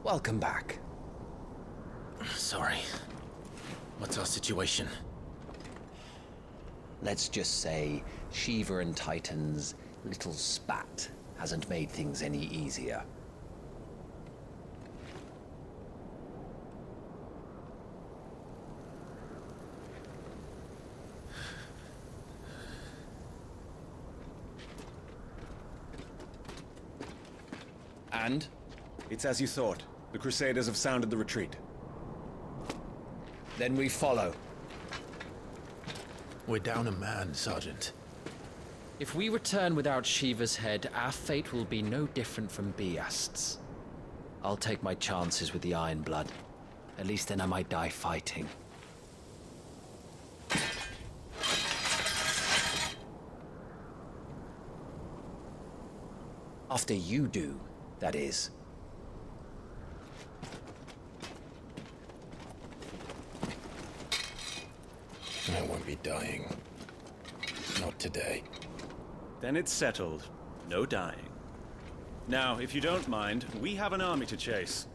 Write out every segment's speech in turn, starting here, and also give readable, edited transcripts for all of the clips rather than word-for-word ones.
Welcome back. Sorry. What's our situation? Let's just say Shiva and Titan's little spat hasn't made things any easier. And? It's as you thought. The Crusaders have sounded the retreat. Then we follow. We're down a man, Sergeant. If we return without Shiva's head, our fate will be no different from Biast's. I'll take my chances with the Iron Blood. At least then I might die fighting. After you do, that is. I won't be dying. Not today. Then it's settled. No dying. Now, if you don't mind, we have an army to chase.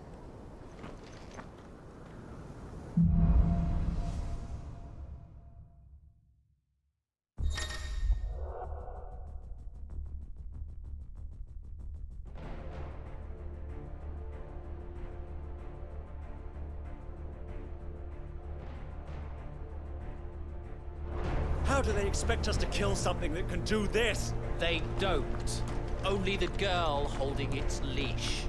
How do they expect us to kill something that can do this? They don't. Only the girl holding its leash.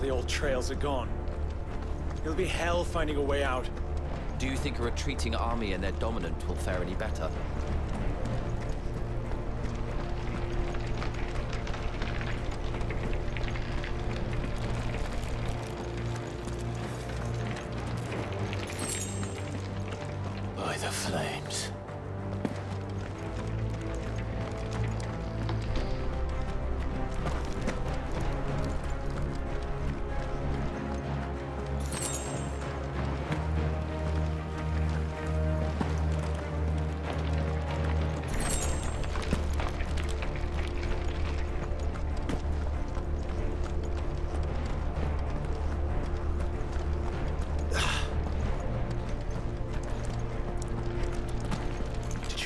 The old trails are gone. It'll be hell finding a way out. Do you think a retreating army and their dominant will fare any better? By the flames.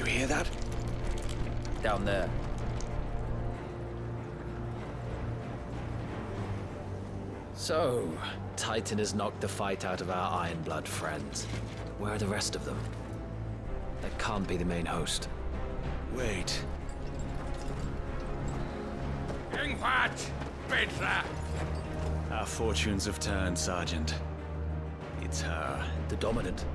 Hear that? Down there. So, Titan has knocked the fight out of our Iron Blood friends. Where are the rest of them? That can't be the main host. Wait. Our fortunes have turned, Sergeant. It's her. The dominant?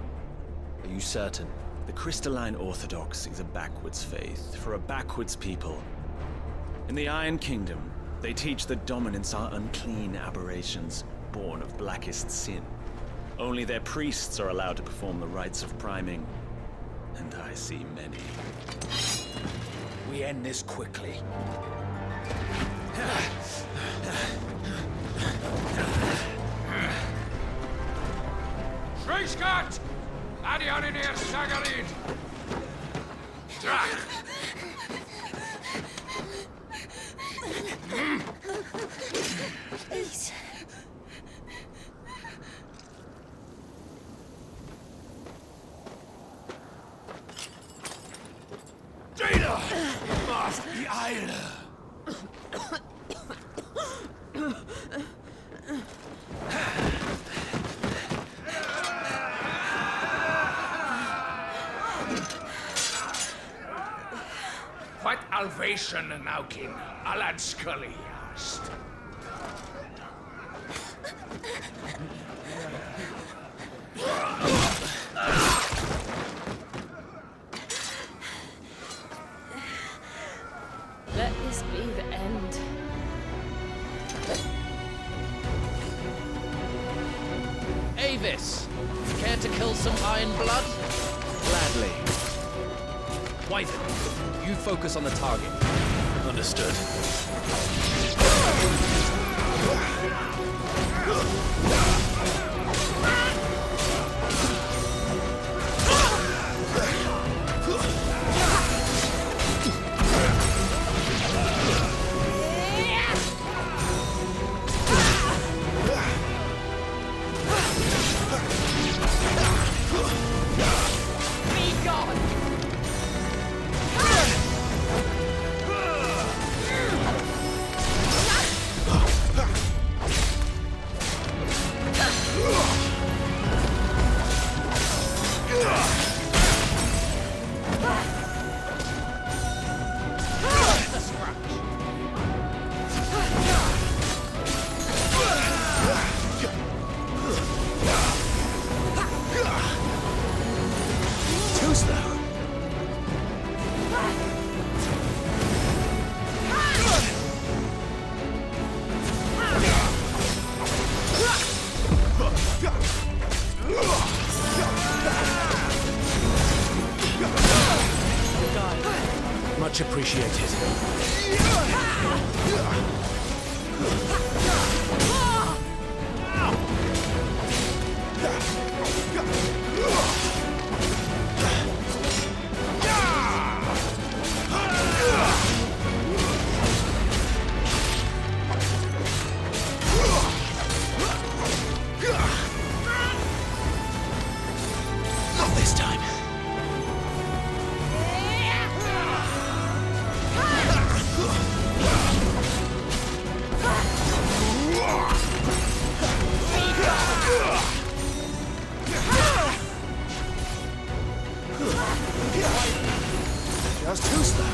Are you certain? The Crystalline Orthodox is a backwards faith for a backwards people. In the Iron Kingdom, they teach that dominants are unclean aberrations, born of blackest sin. Only their priests are allowed to perform the rites of priming, and I see many. We end this quickly. Schweigskat! Adioninir Sagarid! Drach! Please. Jada! Must be Eile! What Alvation Naukin, Alad Scully asked. Let this be the end. Avis! Care to kill some iron blood? Gladly. Wyvern, you focus on the target. Understood. Much appreciated. Not this time. Just too slow.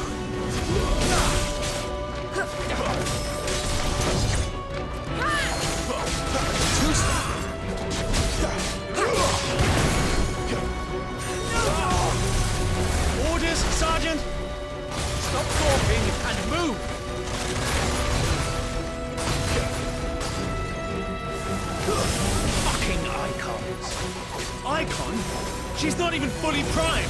Too slow. Orders, Sergeant! Stop talking and move! Fucking Eikons. Eikon? She's not even fully primed!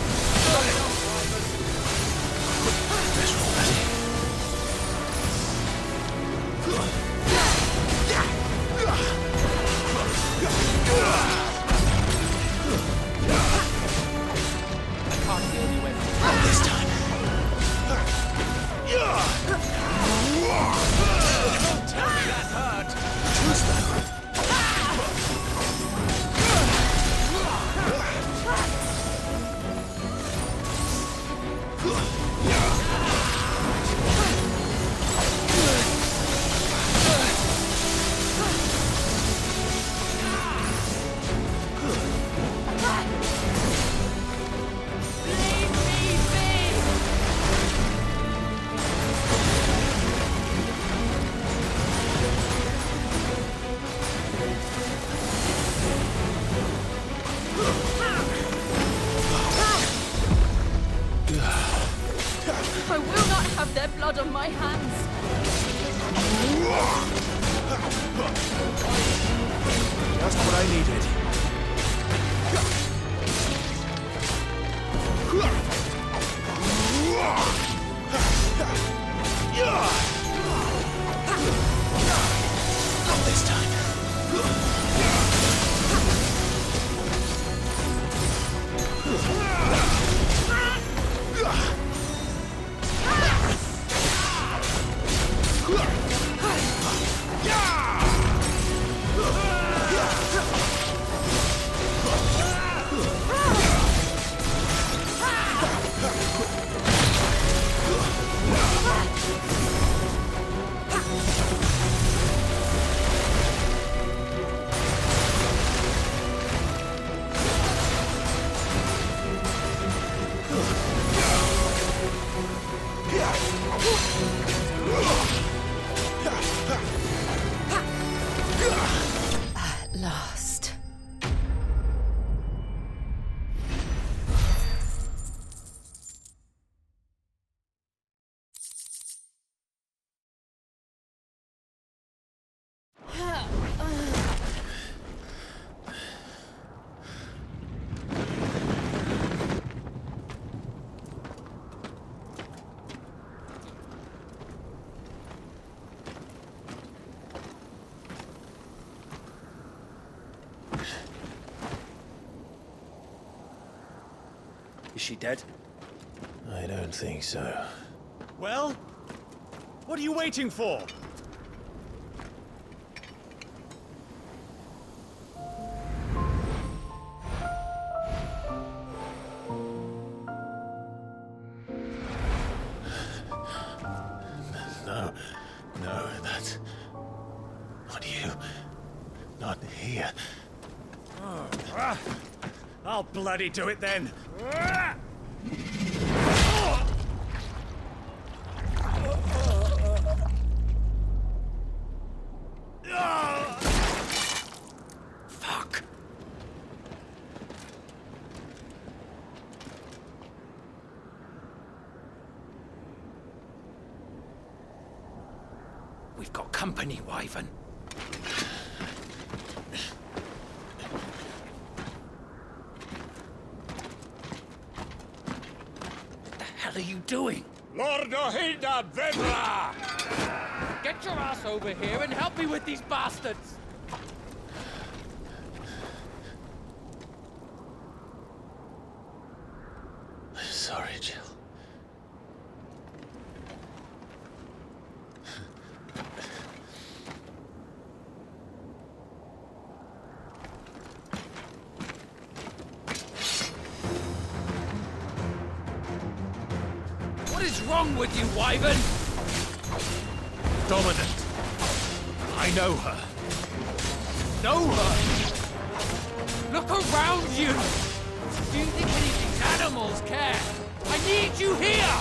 Let's roll that in. I can't heal you anymore. Not this time. Don't tell me that hurt! Too slow. I will not have their blood on my hands. Just what I needed. Not this time. Is she dead? I don't think so. Well, what are you waiting for? No, that's not you. Not here. I'll bloody do it then. Fuck. We've got company, Wyvern. What the hell are you doing? Lord Ohilda Vedra! Get your ass over here and help me with these bastards! I'm sorry, Jill. What is wrong with you, Wyvern? Dominant. I know her. Know her? Look around you! Do you think any of these animals care? I need you here!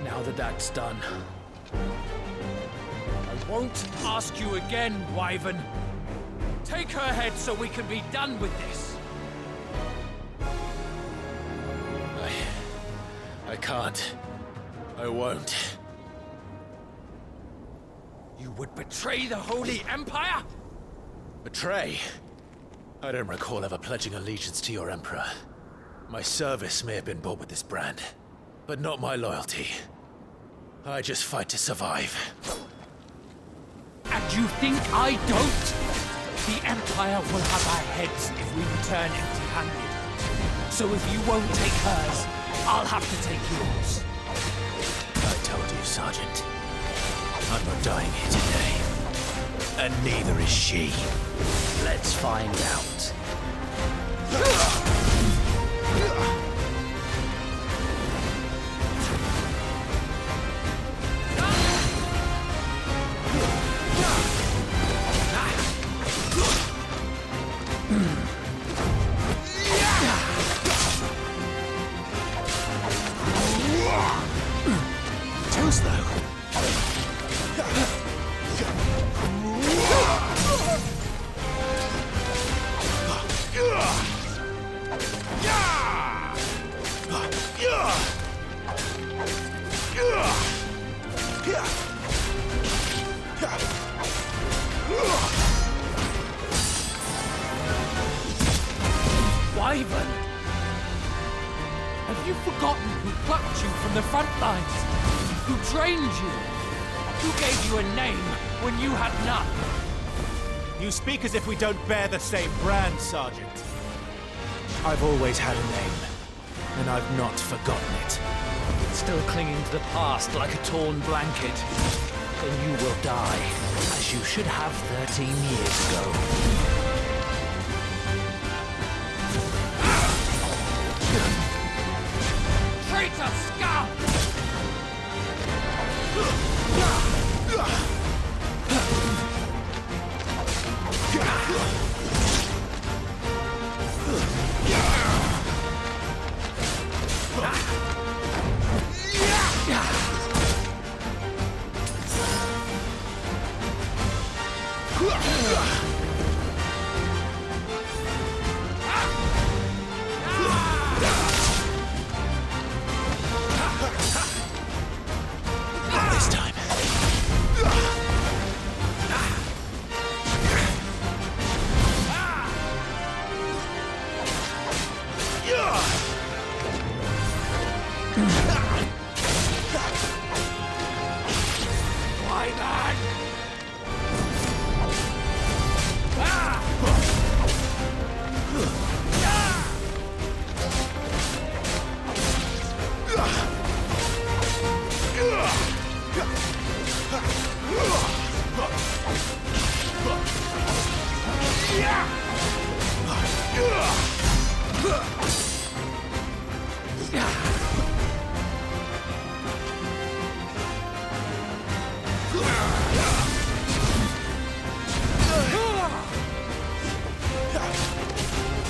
Now that that's done, I won't ask you again, Wyvern. Take her head so we can be done with this. I can't. I won't. You would betray the Holy Empire? Betray? I don't recall ever pledging allegiance to your Emperor. My service may have been bought with this brand, but not my loyalty. I just fight to survive. And you think I don't? The Empire will have our heads if we return empty-handed. So if you won't take hers, I'll have to take yours. I told you, Sergeant. I'm not dying here today. And neither is she. Let's find out. Wyvern! Have you forgotten who plucked you from the front lines? Who trained you? Who gave you a name when you had none? You speak as if we don't bear the same brand, Sergeant. I've always had a name, and I've not forgotten it. Still clinging to the past like a torn blanket. Then you will die, as you should have 13 years ago. Traitor scum! Die, man!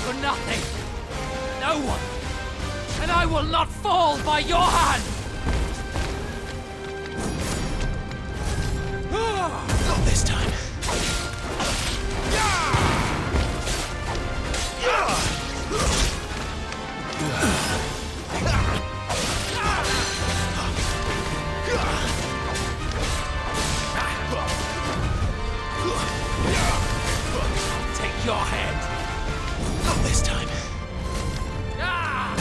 For nothing! No one! And I will not fall by your hand! Not this time. Take your hand! Not this time.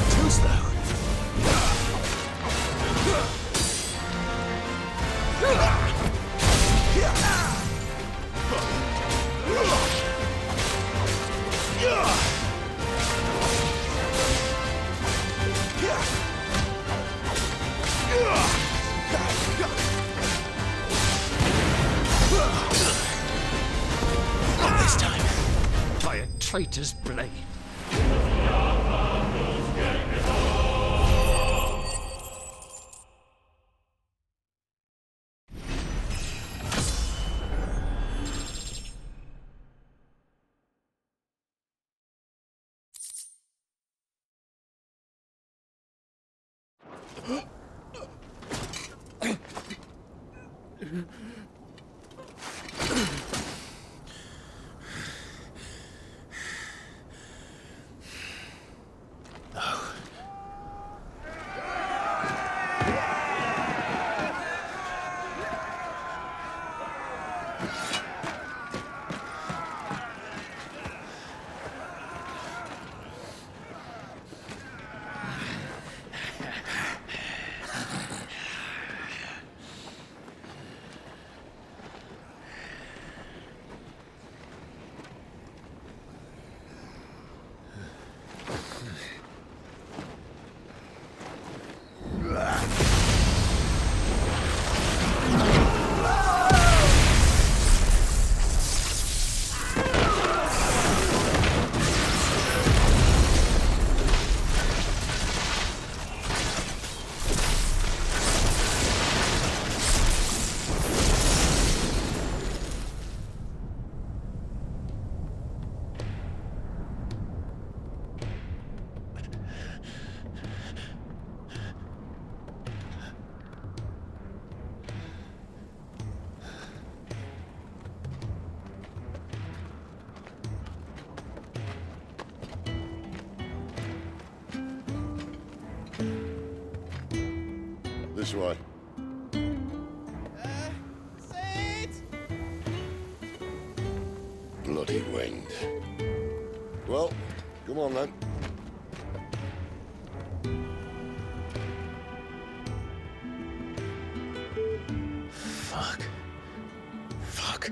Too slow. Not this time. By a traitor's blade. This way. Cid! Bloody wind. Well, come on then. Fuck. Fuck.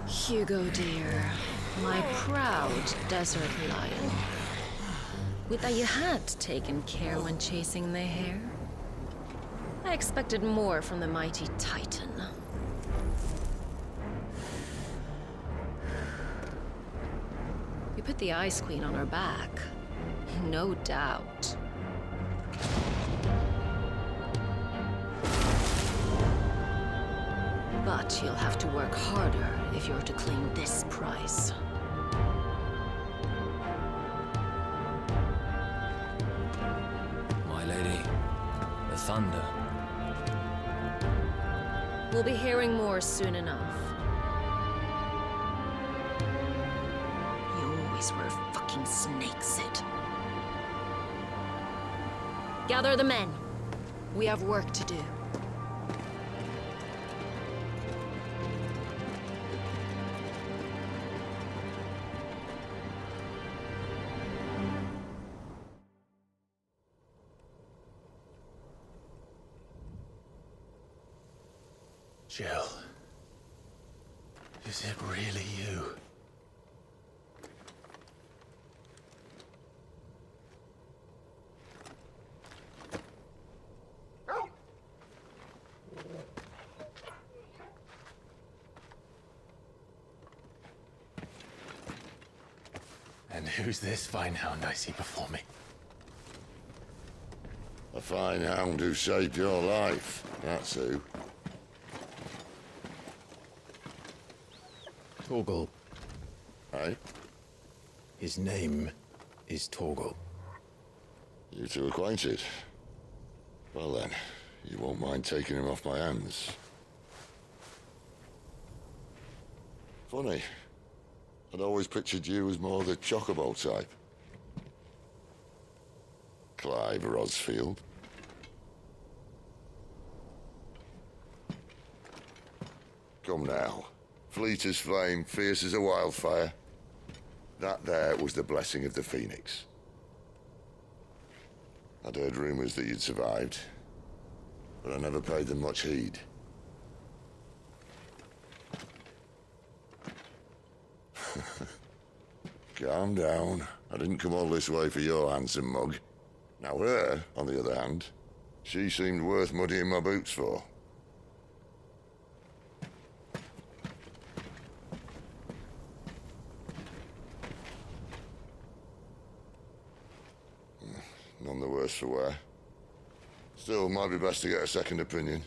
Hugo, dear, my proud desert lion. Would that you had taken care when chasing the hare? I expected more from the mighty Titan. We put the Ice Queen on her back, no doubt. But you'll have to work harder if you're to claim this prize. My lady, the thunder. We'll be hearing more soon enough. You always were a fucking snake, Cid. Gather the men. We have work to do. Jill, is it really you? And who's this fine hound I see before me? A fine hound who saved your life, that's who. Torgal. Hey? His name is Torgal. You two acquainted? Well then, you won't mind taking him off my hands. Funny. I'd always pictured you as more the chocobo type. Clive Rosfield. Come now. Fleet as flame, fierce as a wildfire. That there was the blessing of the Phoenix. I'd heard rumors that you'd survived, but I never paid them much heed. Calm down. I didn't come all this way for your handsome mug. Now her, on the other hand, she seemed worth muddying my boots for. None the worse for wear. Still, might be best to get a second opinion.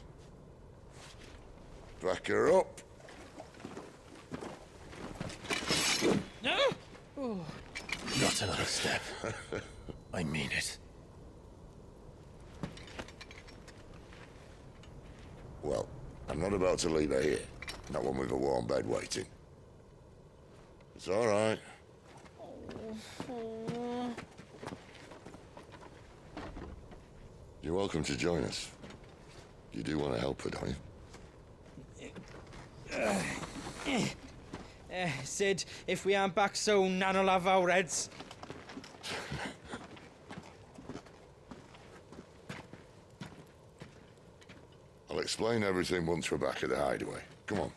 Back her up. Not another step. I mean it. Well, I'm not about to leave her here. Not one with a warm bed waiting. It's all right. You're welcome to join us. You do want to help her, don't you? Cid, if we aren't back soon, Nan'll have our heads. I'll explain everything once we're back at the hideaway. Come on.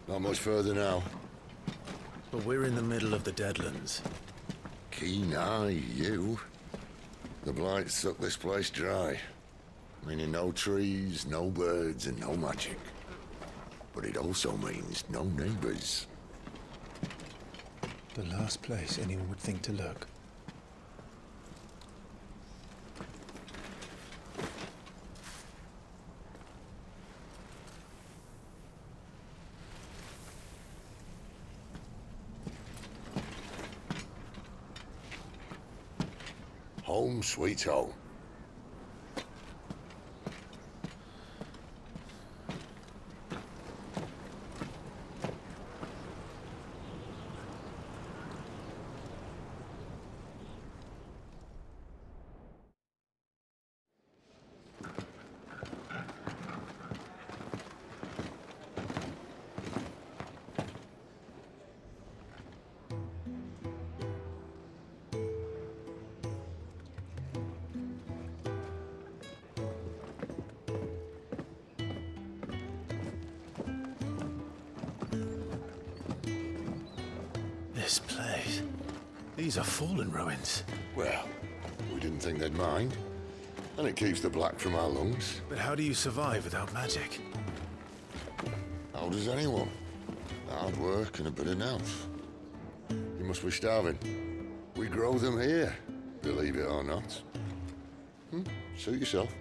Not much further now. But we're in the middle of the Deadlands. Keen eye, you. The blight sucked this place dry. Meaning no trees, no birds, and no magic. But it also means no neighbors. The last place anyone would think to look. Home sweet home. These are fallen ruins. Well, we didn't think they'd mind. And it keeps the black from our lungs. But how do you survive without magic? How does anyone? Hard work and a bit of nerve. You must be starving. We grow them here, believe it or not. Suit yourself.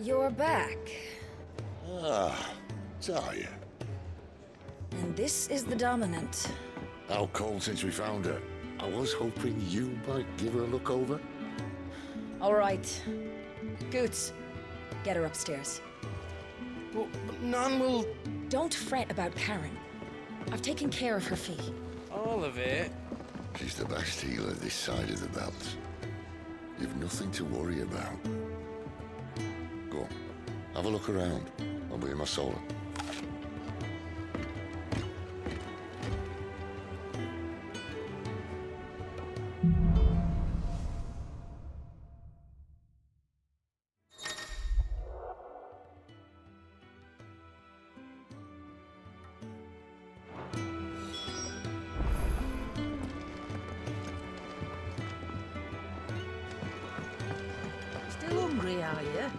You're back. Ah, Taya. And this is the dominant. How cold since we found her. I was hoping you might give her a look over. All right. Goots, get her upstairs. But none will... Don't fret about Karen. I've taken care of her fee. All of it? She's the best healer this side of the belt. You've nothing to worry about. Go on, have a look around. I'll be in my solar. Still hungry, are you?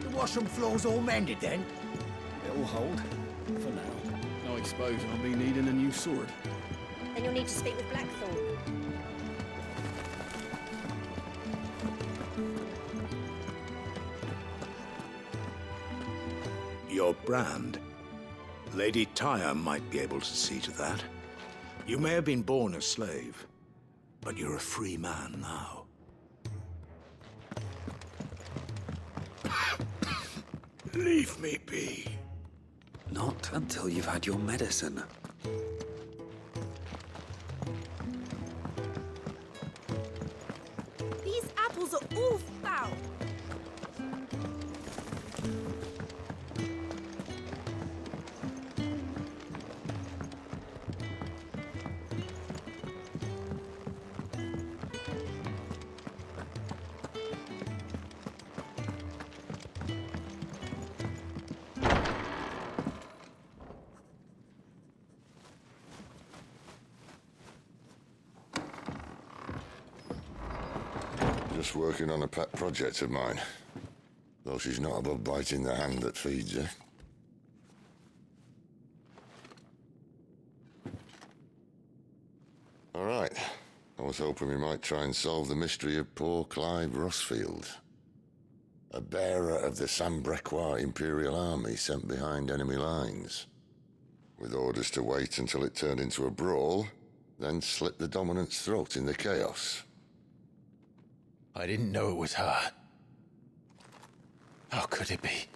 The washroom floor's all mended then? It'll hold. For now. I suppose I'll be needing a new sword. Then you'll need to speak with Blackthorn. Your brand. Lady Tyre might be able to see to that. You may have been born a slave, but you're a free man now. Leave me be. Not until you've had your medicine. These apples are all foul. Just working on a pet project of mine. Though she's not above biting the hand that feeds her. All right. I was hoping we might try and solve the mystery of poor Clive Rosfield. A bearer of the Sambrequois Imperial Army sent behind enemy lines. With orders to wait until it turned into a brawl, then slit the dominant's throat in the chaos. I didn't know it was her. How could it be?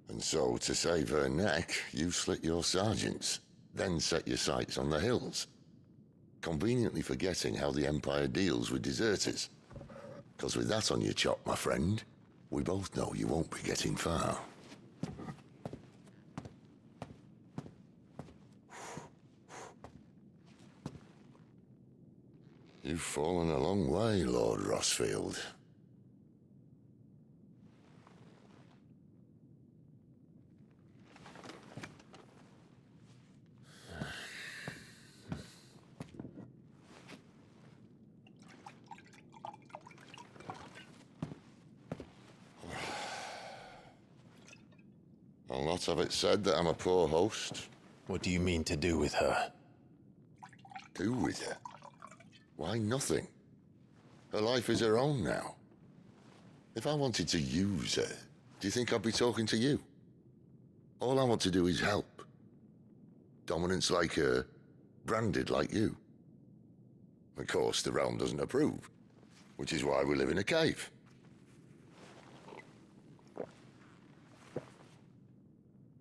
And so, to save her neck, you slit your sergeants, then set your sights on the hills. Conveniently forgetting how the Empire deals with deserters. Because with that on your chop, my friend, we both know you won't be getting far. You've fallen a long way, Lord Rosfield. I'll not have it said that I'm a poor host. What do you mean to do with her? Do with her? Why, nothing. Her life is her own now. If I wanted to use her, do you think I'd be talking to you? All I want to do is help. Dominants like her, branded like you. Of course, the realm doesn't approve, which is why we live in a cave.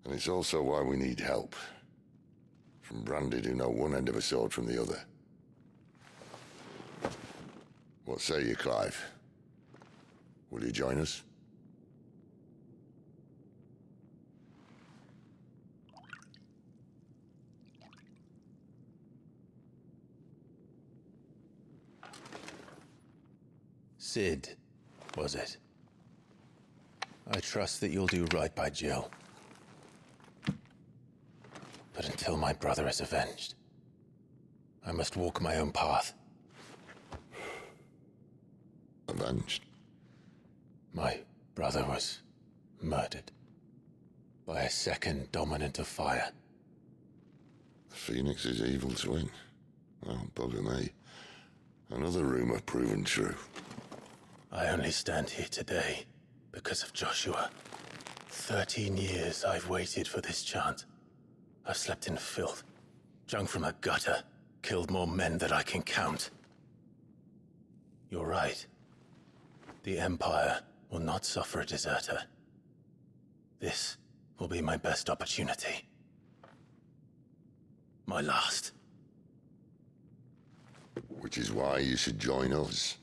And it's also why we need help. From branded who know one end of a sword from the other. What say you, Clive? Will you join us? Cid, was it? I trust that you'll do right by Jill. But until my brother is avenged, I must walk my own path. Avenged? My brother was murdered by a second dominant of fire. Phoenix's evil twin. Oh, bugger me. Another rumor proven true. I only stand here today because of Joshua. 13 years I've waited for this chance. I've slept in filth, drunk from a gutter, killed more men than I can count. You're right. The Empire will not suffer a deserter. This will be my best opportunity. My last. Which is why you should join us.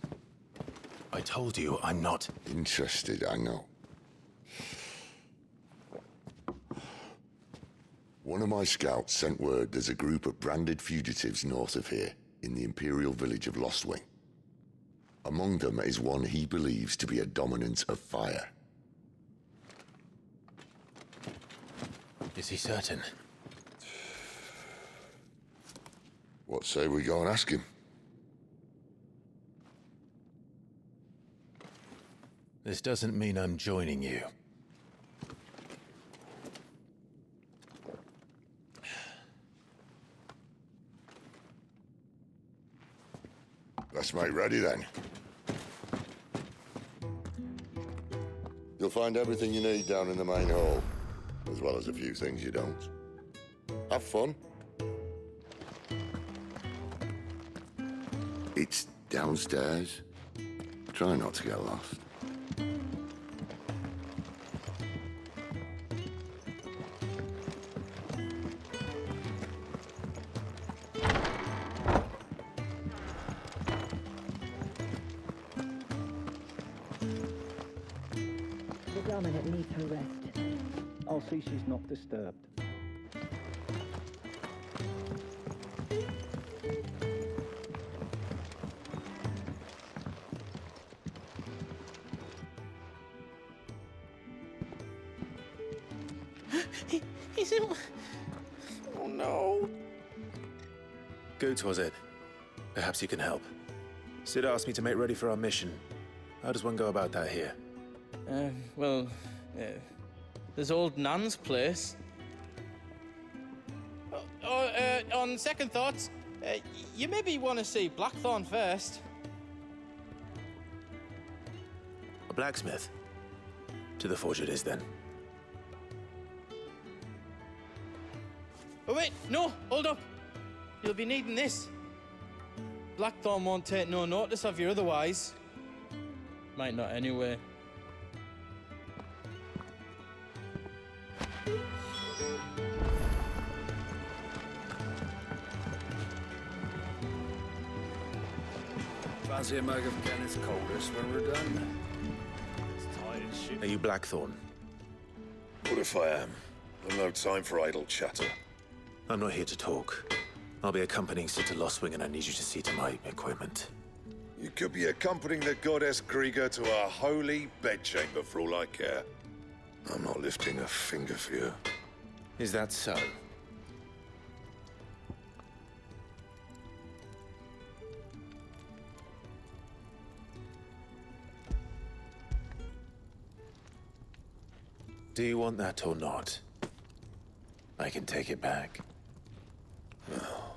I told you I'm not interested, I know. One of my scouts sent word there's a group of branded fugitives north of here, in the Imperial village of Lostwing. Among them is one he believes to be a dominant of fire. Is he certain? What say we go and ask him? This doesn't mean I'm joining you. Let's make ready then. You'll find everything you need down in the main hall, as well as a few things you don't. Have fun. It's downstairs. Try not to get lost. The dominant needs her rest. I'll see she's not disturbed. He's in... Oh no. Goots, was it? Perhaps you can help. Cid asked me to make ready for our mission. How does one go about that here? There's old Nan's place. On second thoughts, you maybe want to see Blackthorn first. A blacksmith? To the forge it is, then. Oh wait, no, hold up. You'll be needing this. Blackthorn won't take no notice of you otherwise. Might not anyway. Fancy a mug of Kenneth's coldest when we're done? Are you Blackthorn? What if I am? I've no time for idle chatter. I'm not here to talk. I'll be accompanying Cid to Lostwing, and I need you to see to my equipment. You could be accompanying the goddess Krieger to our holy bedchamber for all I care. I'm not lifting a finger for you. Is that so? Do you want that or not? I can take it back. Oh,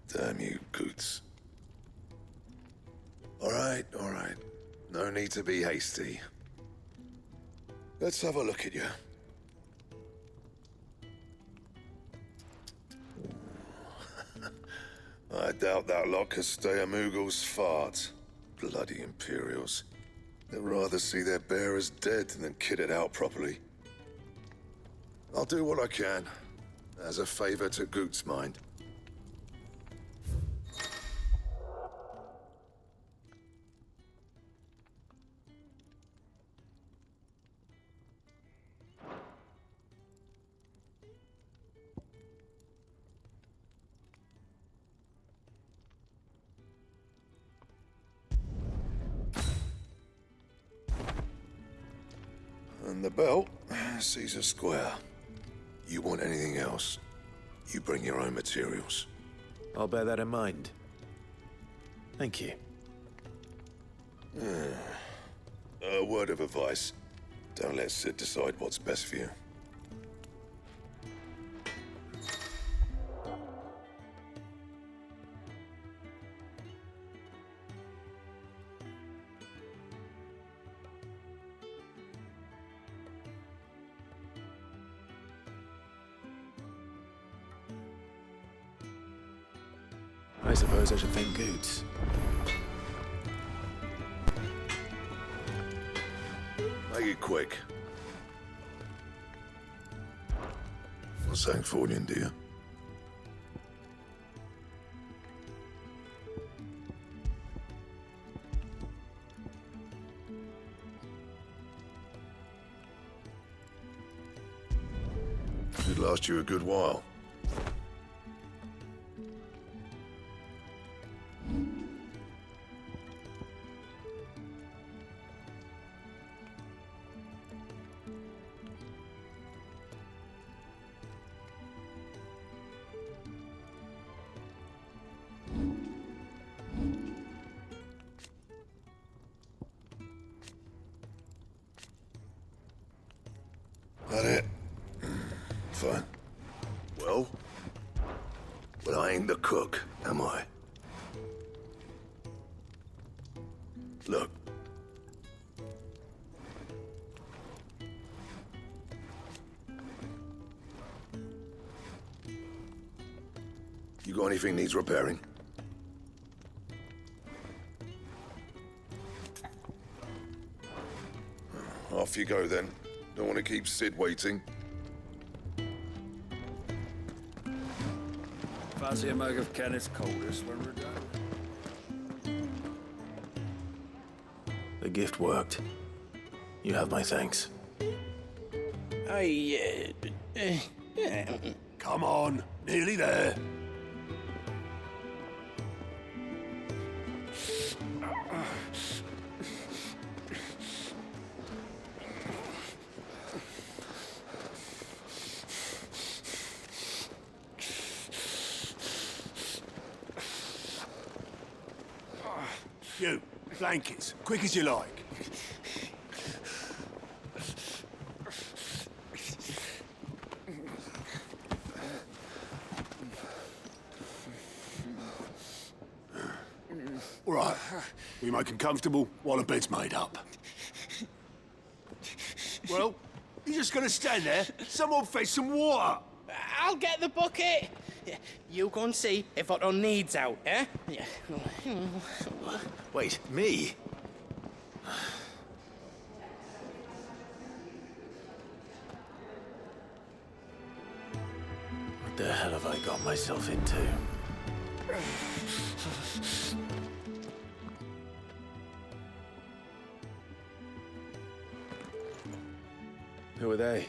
damn you, Goots. All right. No need to be hasty. Let's have a look at you. I doubt that lot could stay a Moogle's fart. Bloody Imperials. They'd rather see their bearers dead than kitted out properly. I'll do what I can, as a favor to Goot's mind. And the belt, Caesar Square. You want anything else, you bring your own materials. I'll bear that in mind. Thank you. A word of advice. Don't let Cid decide what's best for you. I suppose I should thank Goots. Make it quick. Not Sancfordian, do you? Should last you a good while. That it? Fine. Well, I ain't the cook, am I? Look. You got anything needs repairing? Off you go then. Don't want to keep Cid waiting. Fancy a mug of Kenneth's coldest when we're done. The gift worked. You have my thanks. Come on, nearly there. You, blankets, quick as you like. All right, we make them comfortable while the bed's made up. Well, you're just gonna stand there? Someone fetch some water! I'll get the bucket! You go and see if Otto needs out, eh? Wait, me? What the hell have I got myself into? Who are they?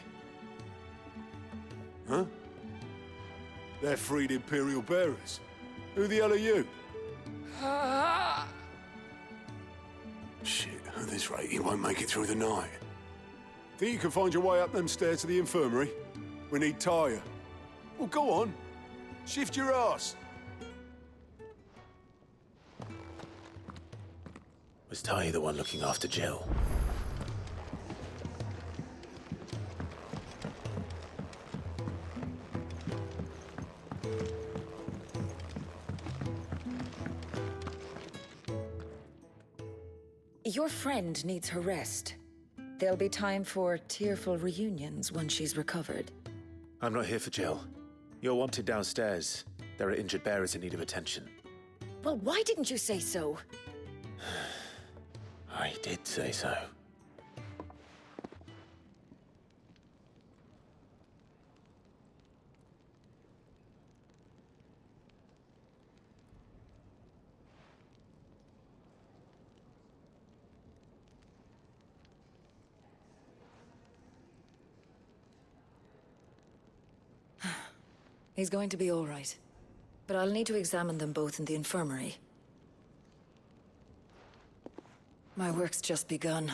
Huh? They're freed Imperial bearers. Who the hell are you? Shit, at this rate, he won't make it through the night. Think you can find your way up them stairs to the infirmary? We need Tyre. Well, go on. Shift your ass. Was Ty the one looking after Jill? Your friend needs her rest. There'll be time for tearful reunions when she's recovered. I'm not here for Jill. You're wanted downstairs. There are injured bearers in need of attention. Well, why didn't you say so? I did say so. He's going to be all right. But I'll need to examine them both in the infirmary. My work's just begun.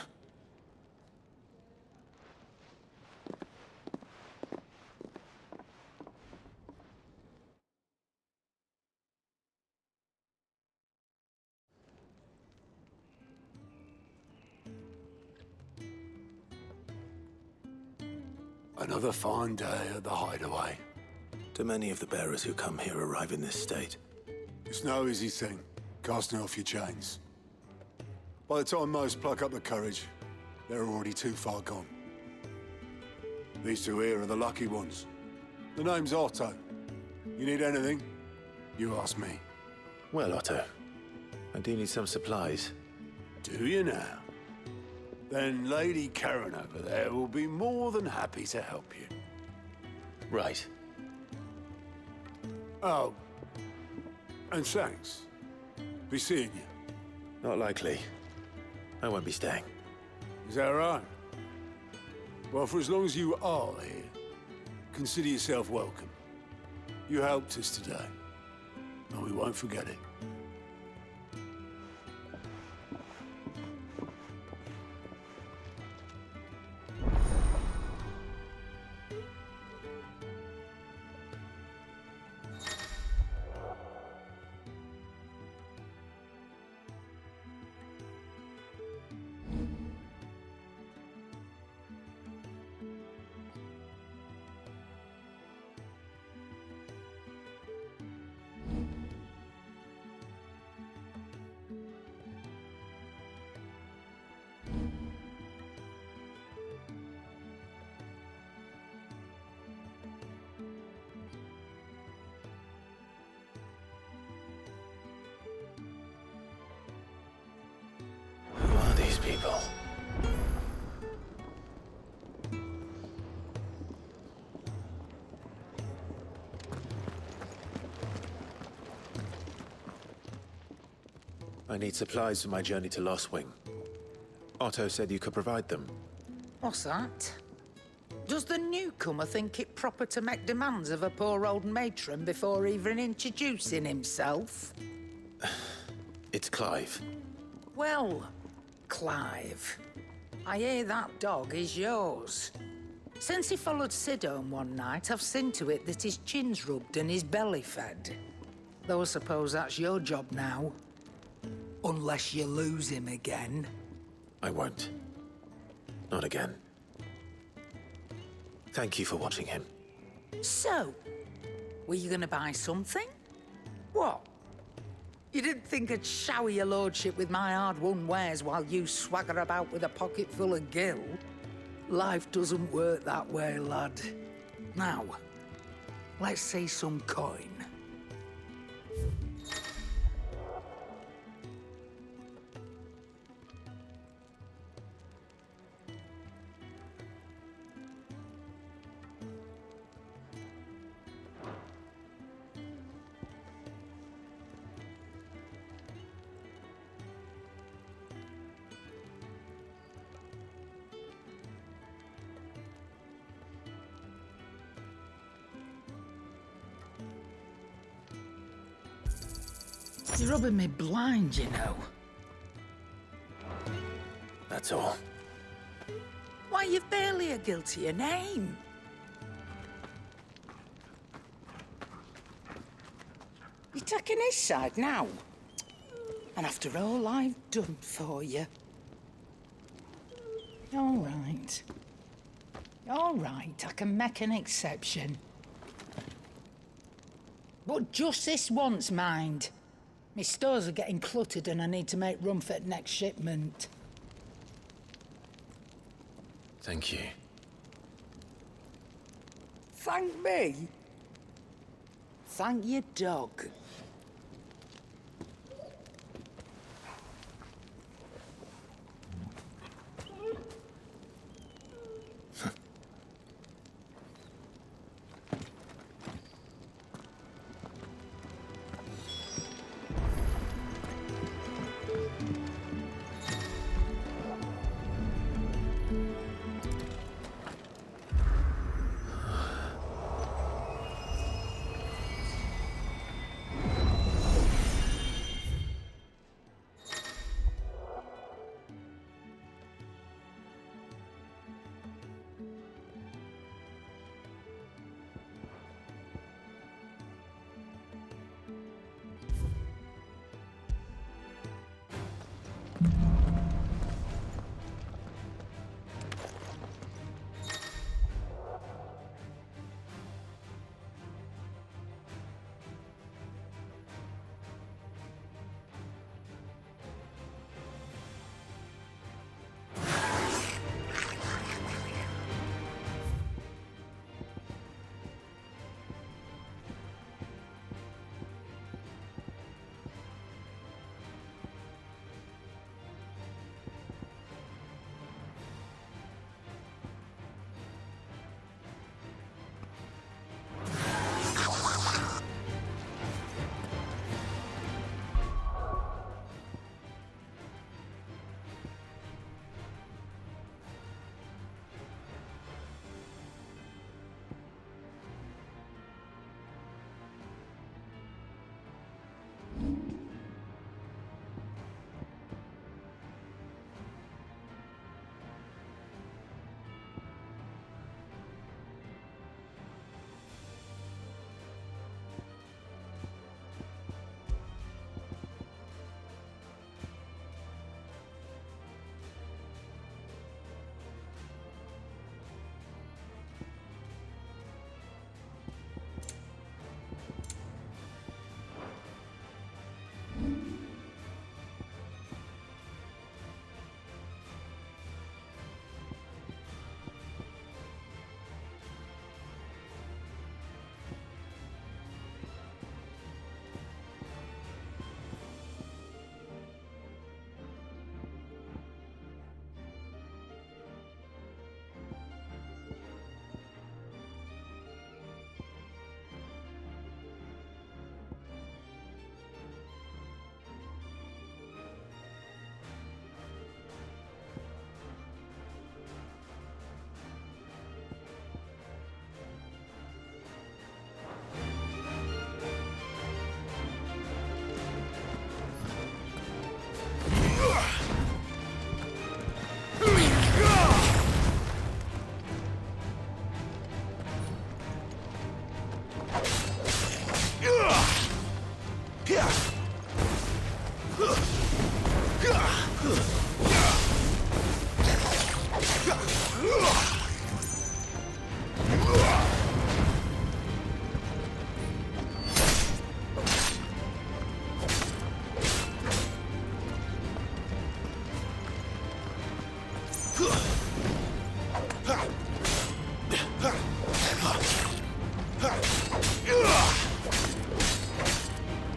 Another fine day at the hideaway. Do many of the bearers who come here arrive in this state? It's no easy thing, casting off your chains. By the time most pluck up the courage, they're already too far gone. These two here are the lucky ones. The name's Otto. You need anything, you ask me. Well, Otto, I do need some supplies. Do you now? Then Lady Karen over there will be more than happy to help you. Right. Oh, and thanks. Be seeing you. Not likely. I won't be staying. Is that right? Well, for as long as you are here, consider yourself welcome. You helped us today, and we won't forget it. Who are these people? I need supplies for my journey to Lost Wing. Otto said you could provide them. What's that? Does the newcomer think it proper to make demands of a poor old matron before even introducing himself? It's Clive. Well, Clive, I hear that dog is yours. Since he followed Cid home one night, I've seen to it that his chin's rubbed and his belly fed. Though I suppose that's your job now. Unless you lose him again. I won't. Not again. Thank you for watching him. So, were you gonna buy something? What? You didn't think I'd shower your lordship with my hard-won wares while you swagger about with a pocket full of gil? Life doesn't work that way, lad. Now, let's see some coin. You're rubbing me blind, you know. That's all. Why, you've barely a guilty a name. You're taking his side now. And after all I've done for you. All right. All right, I can make an exception. But just this once, mind. My stores are getting cluttered and I need to make room for the next shipment. Thank you. Thank me? Thank your dog.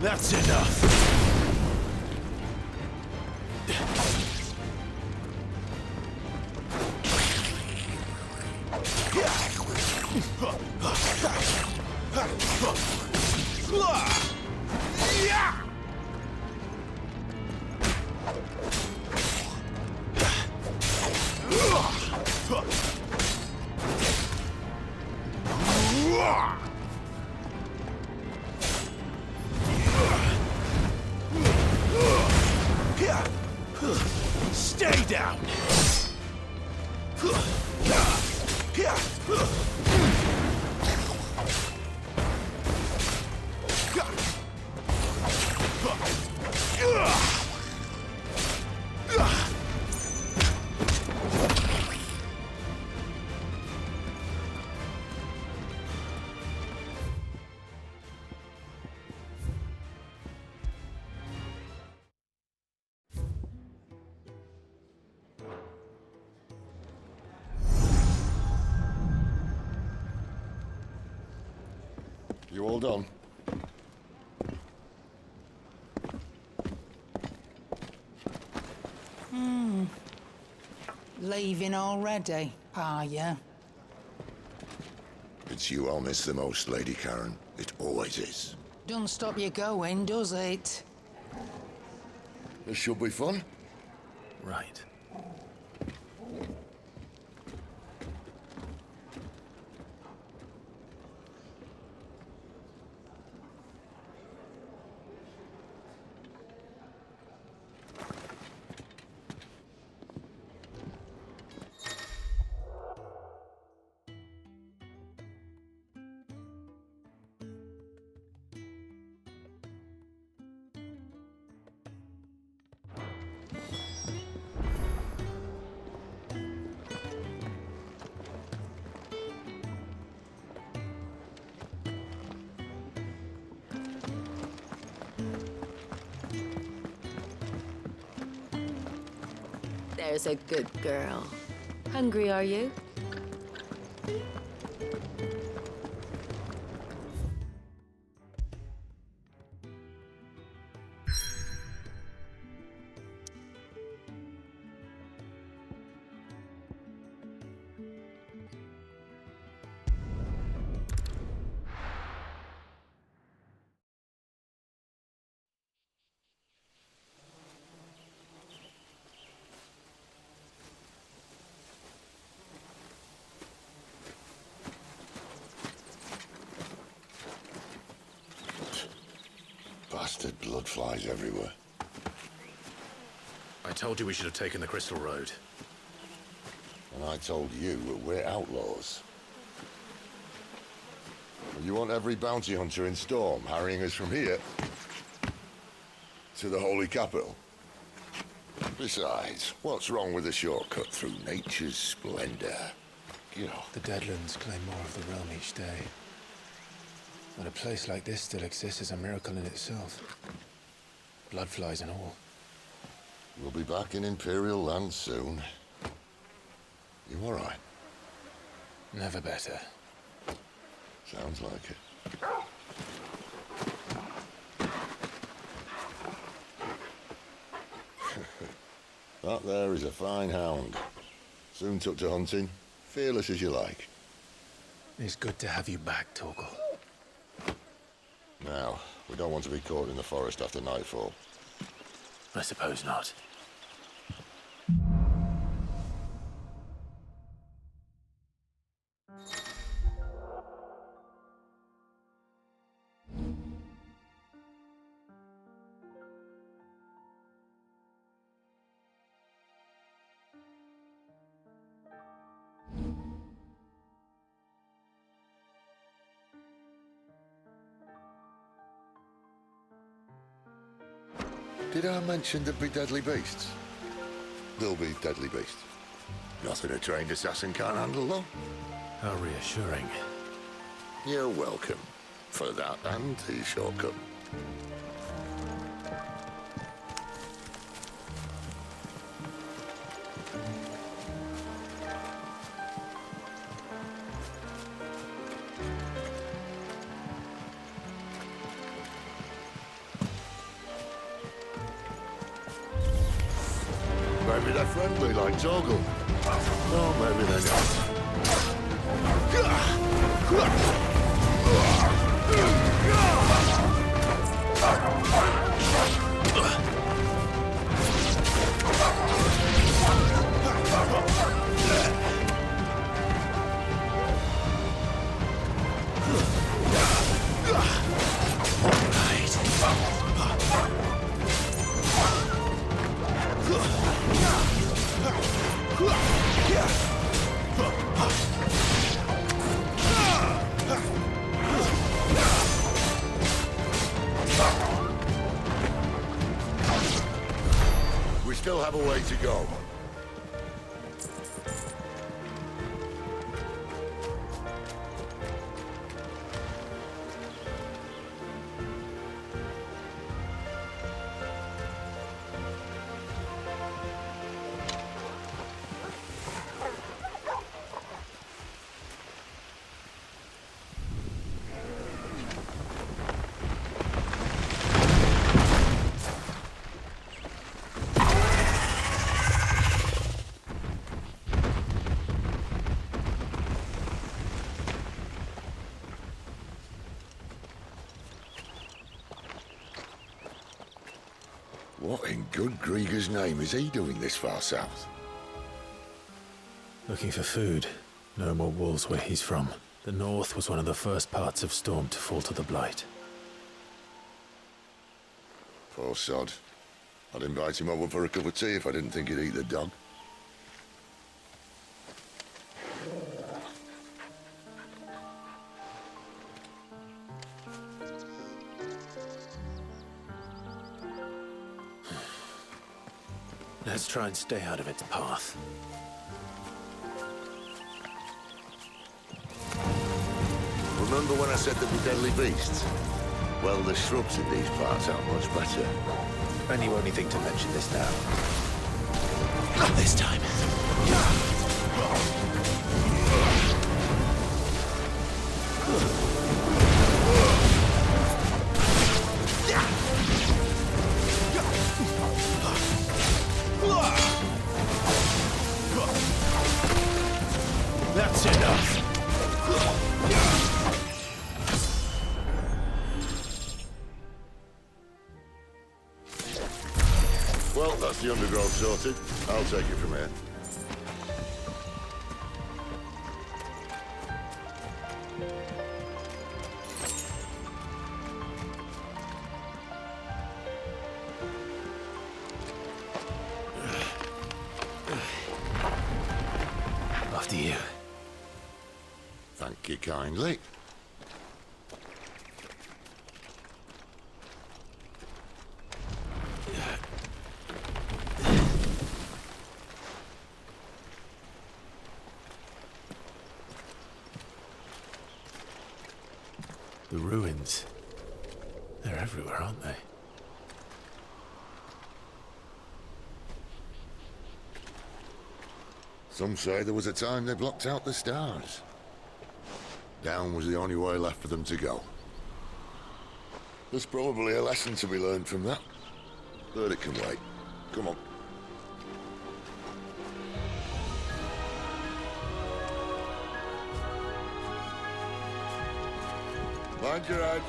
That's enough. Stay down. You all done? Leaving already, are ya? It's you I'll miss the most, Lady Karen. It always is. Don't stop you going, does it? This should be fun. Right. There's a good girl. Hungry, are you? Bastard blood flies everywhere. I told you we should have taken the Crystal Road. And I told you that we're outlaws. You want every bounty hunter in Storm harrying us from here to the Holy Capital? Besides, what's wrong with a shortcut through nature's splendor? You know. The Deadlands claim more of the realm each day. But a place like this still exists is a miracle in itself. Bloodflies and all. We'll be back in Imperial land soon. You all right? Never better. Sounds like it. That there is a fine hound. Soon took to hunting. Fearless as you like. It's good to have you back, Torgal. Now, we don't want to be caught in the forest after nightfall. I suppose not. Did I mention there'd be deadly beasts? There'll be deadly beasts. Nothing a trained assassin can't handle, though. How reassuring. You're welcome. For that and his shortcut. Maybe they're friendly like Toggle. Or maybe they're not. We still have a way to go. What in good Grieger's name is he doing this far south? Looking for food. No more wolves where he's from. The north was one of the first parts of Storm to fall to the Blight. Poor sod. I'd invite him over for a cup of tea if I didn't think he'd eat the dog. Let's try and stay out of its path. Remember when I said there'd be deadly beasts? Well, the shrubs in these parts aren't much better. And you only think to mention this now. Not this time. That's enough. Well, that's the undergrowth sorted. I'll take it from here. After you. Thank you kindly. The ruins. They're everywhere, aren't they? Some say there was a time they blocked out the stars. Down was the only way left for them to go. There's probably a lesson to be learned from that. But it can wait. Come on. Mind your head.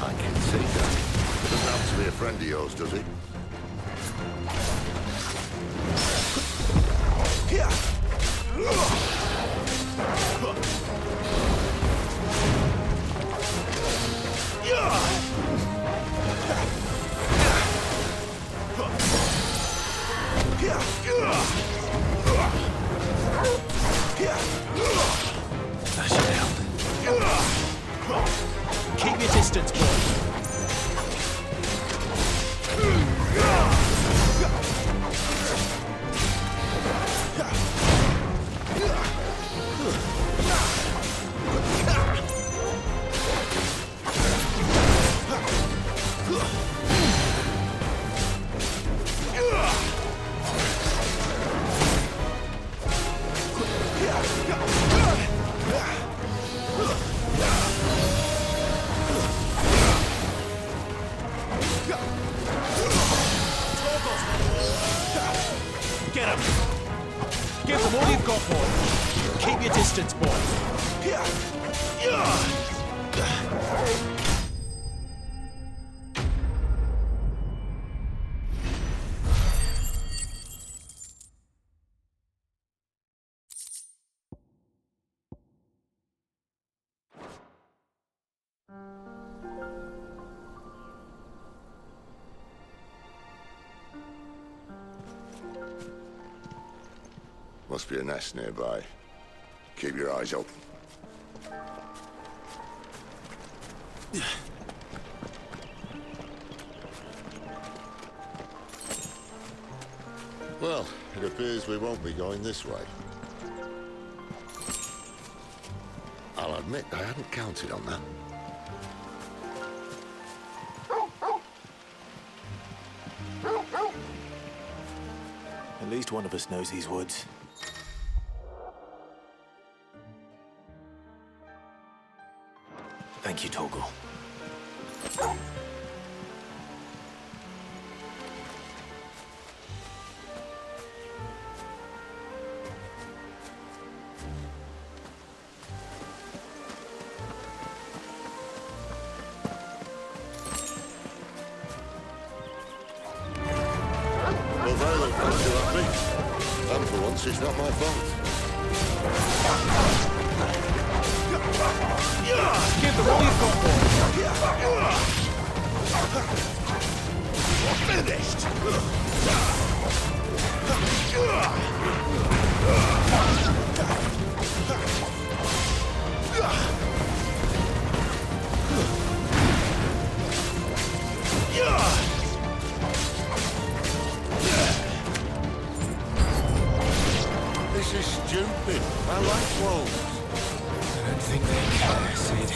I can see that. Doesn't have to be a friend of yours, does he? That should help. Keep your distance, boy. Get him! Give them all you've got, boy. Keep your distance, boy. Must be a nest nearby. Keep your eyes open. Well, it appears we won't be going this way. I'll admit I hadn't counted on that. At least one of us knows these woods. Thank you, Torgal. Well, they look not too happy. And for once, it's not my fault. Give them all you've got, boy. Finished! This is stupid. I like wolves. I don't think they care, Cid.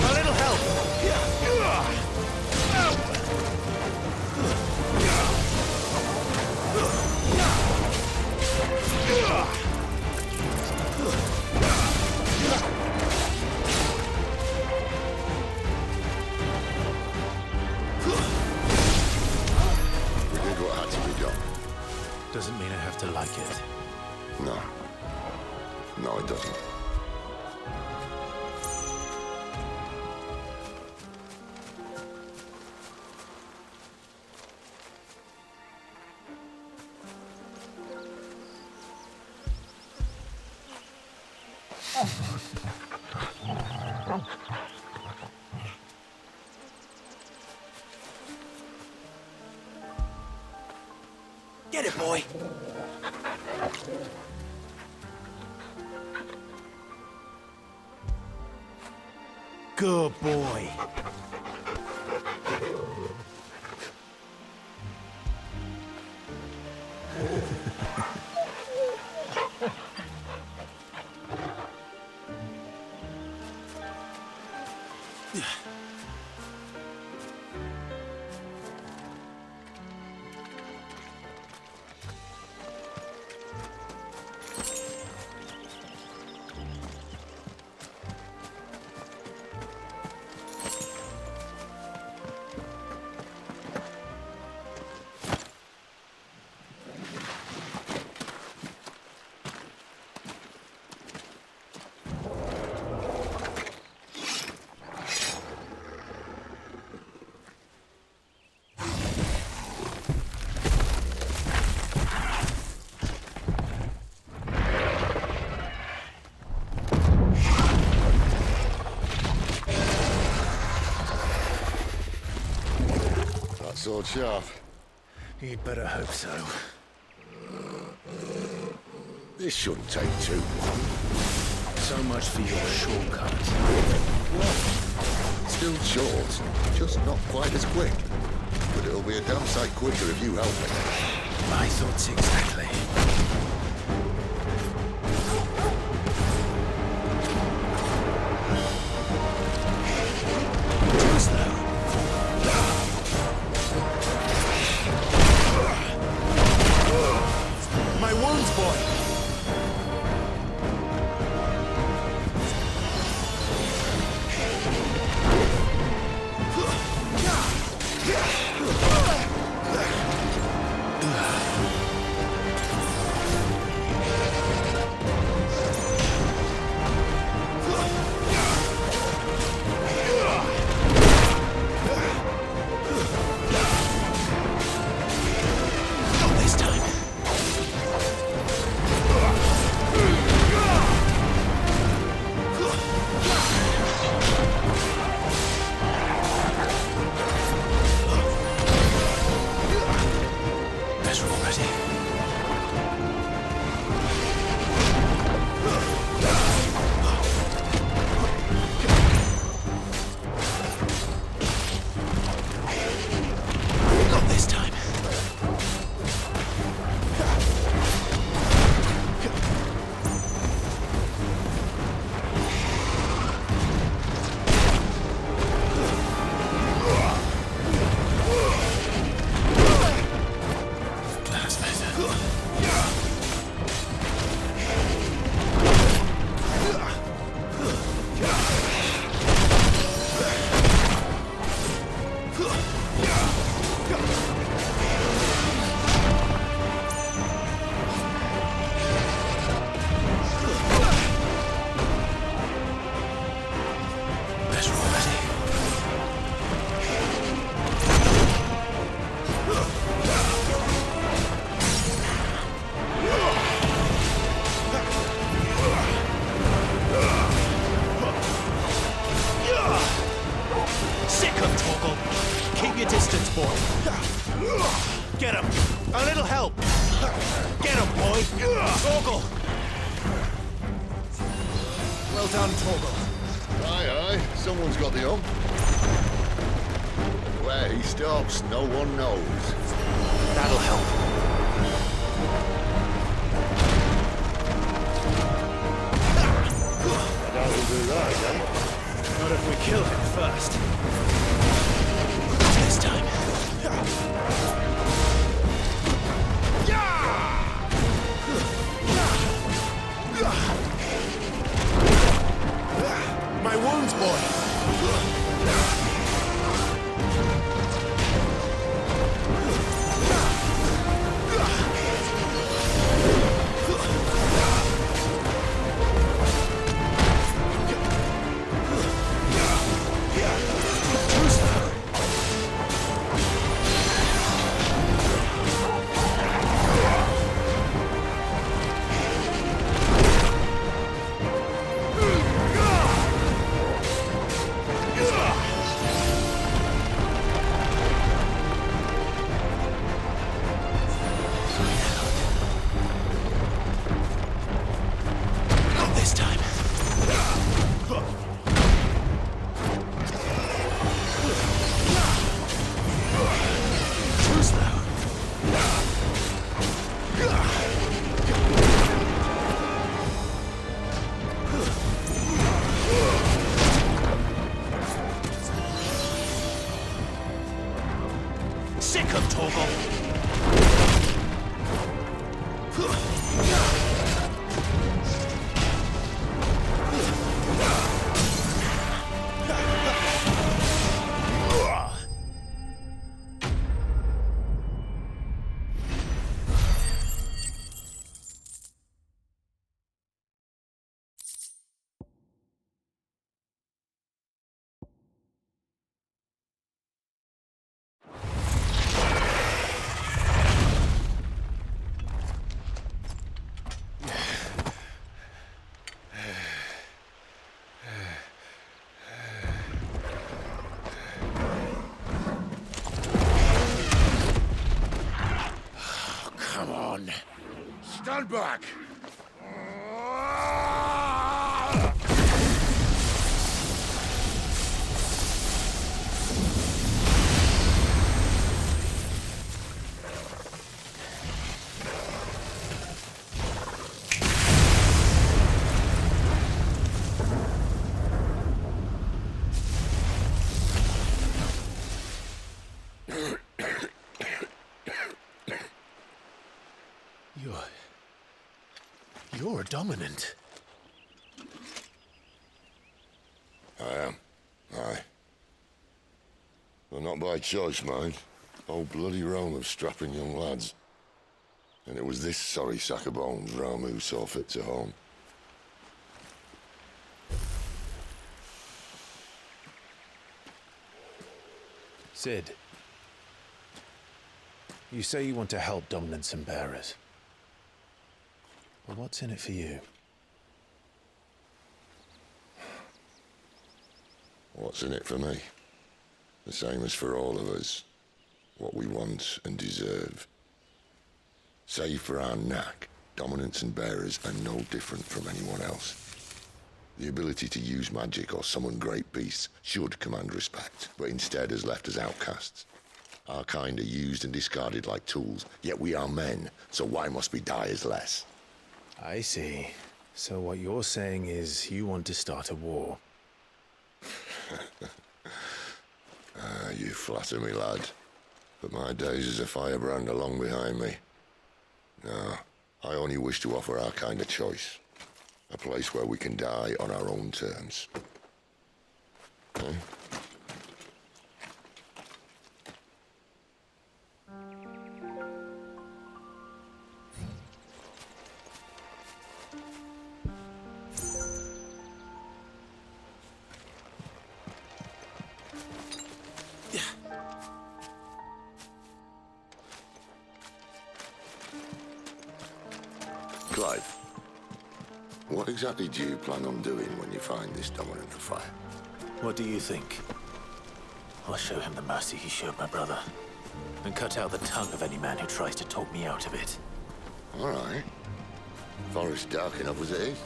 A little help. We did what had to be done. Doesn't mean I have to like it. No. No, it doesn't. Get it, boy. Good boy. sword sharp? You'd better hope so. This shouldn't take too long. So much for your shortcut. Still short, just not quite as quick. But it'll be a damn sight quicker if you help me. My thoughts exactly. Too slow. My wounds, boy! Get him! A little help! Get him, boy! Torgal! Well done, Torgal. Aye, aye. Someone's got the hump. Where he stops, no one knows. That'll help. I doubt we'll do that again. Not if we kill him first. This time. My wounds, boy! Stand back! You're a dominant. I am. Aye. Well, not by choice, mind. Whole bloody realm of strapping young lads. And it was this sorry sack of bones Ramu who saw fit to home. Cid. You say you want to help dominants and bearers. Well, what's in it for you? What's in it for me? The same as for all of us. What we want and deserve. Save for our knack, dominants and bearers are no different from anyone else. The ability to use magic or summon great beasts should command respect, but instead has left us outcasts. Our kind are used and discarded like tools, yet we are men, so why must we die as less? I see. So what you're saying is you want to start a war. You flatter me, lad. But my days as a firebrand are long behind me. No, I only wish to offer our kind a choice. A place where we can die on our own terms. Huh? Clive, what exactly do you plan on doing when you find this dominant of fire? What do you think? I'll show him the mercy he showed my brother, and cut out the tongue of any man who tries to talk me out of it. All right. Forest dark enough as it is.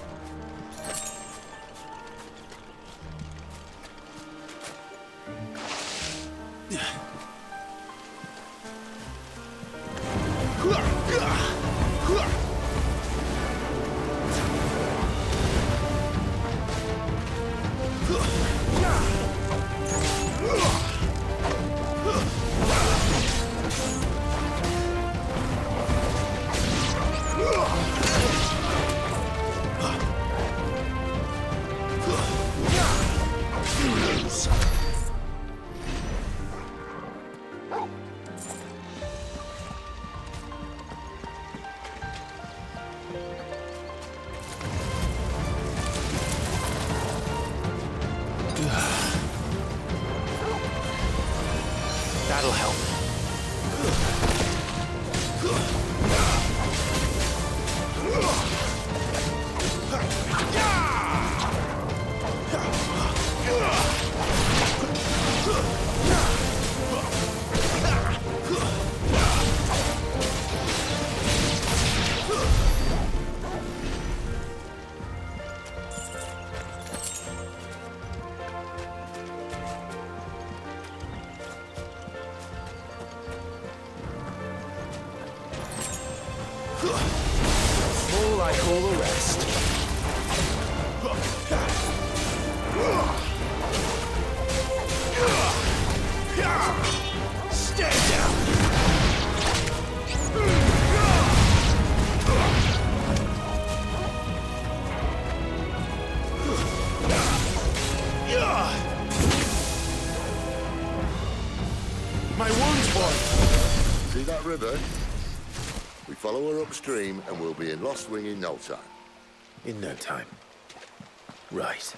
That'll help. All like all the rest. Stand down. My wound's one. See that river? We follow her upstream and we'll be in Lost Wing in no time. In no time. Right.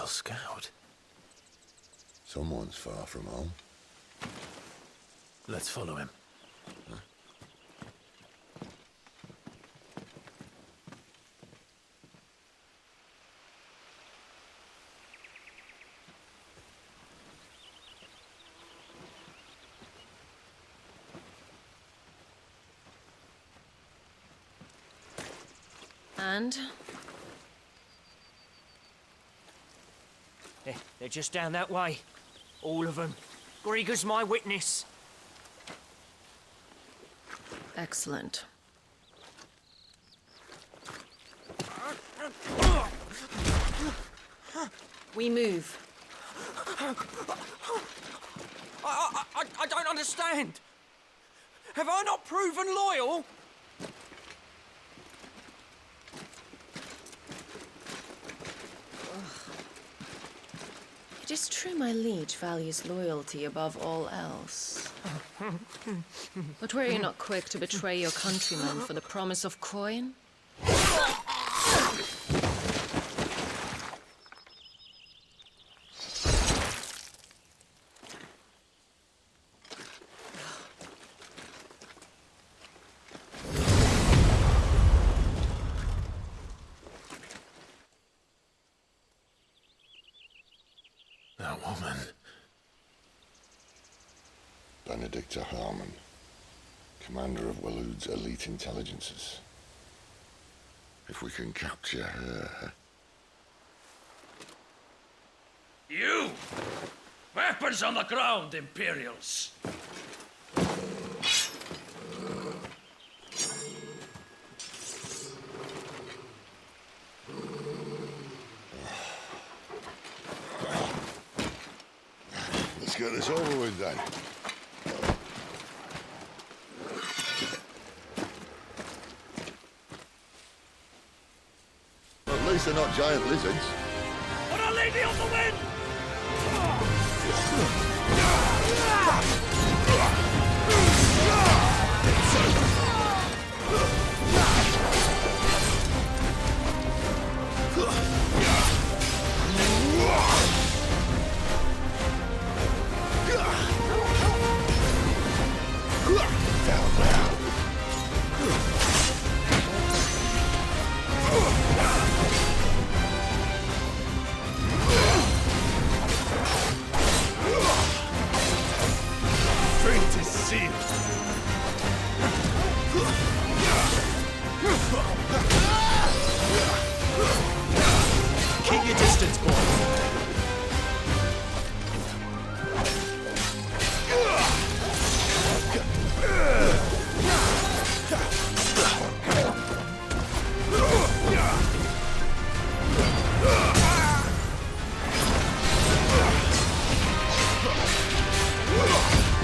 Royal Scout. Someone's far from home. Let's follow him. Huh? And? They're just down that way. All of them. Grieger's my witness. Excellent. We move. I don't understand. Have I not proven loyal? It is true my liege values loyalty above all else. But were you not quick to betray your countrymen for the promise of coin? That woman. Benedicta Harmon, commander of Waloed's elite intelligences. If we can capture her... You! Weapons on the ground, Imperials! Let's get this over with then. At least they're not giant lizards. Put a lady on the wind! Fate is sealed. Keep your distance, boys.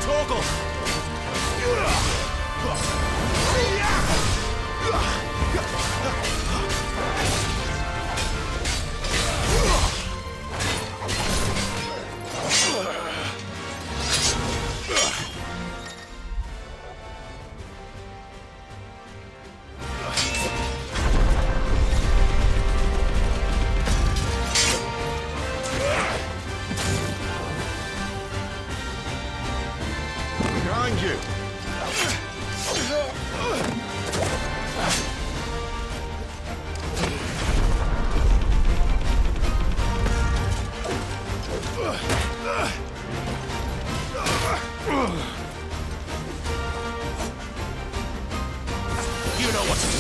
Toggle! Behind you! You know what to do.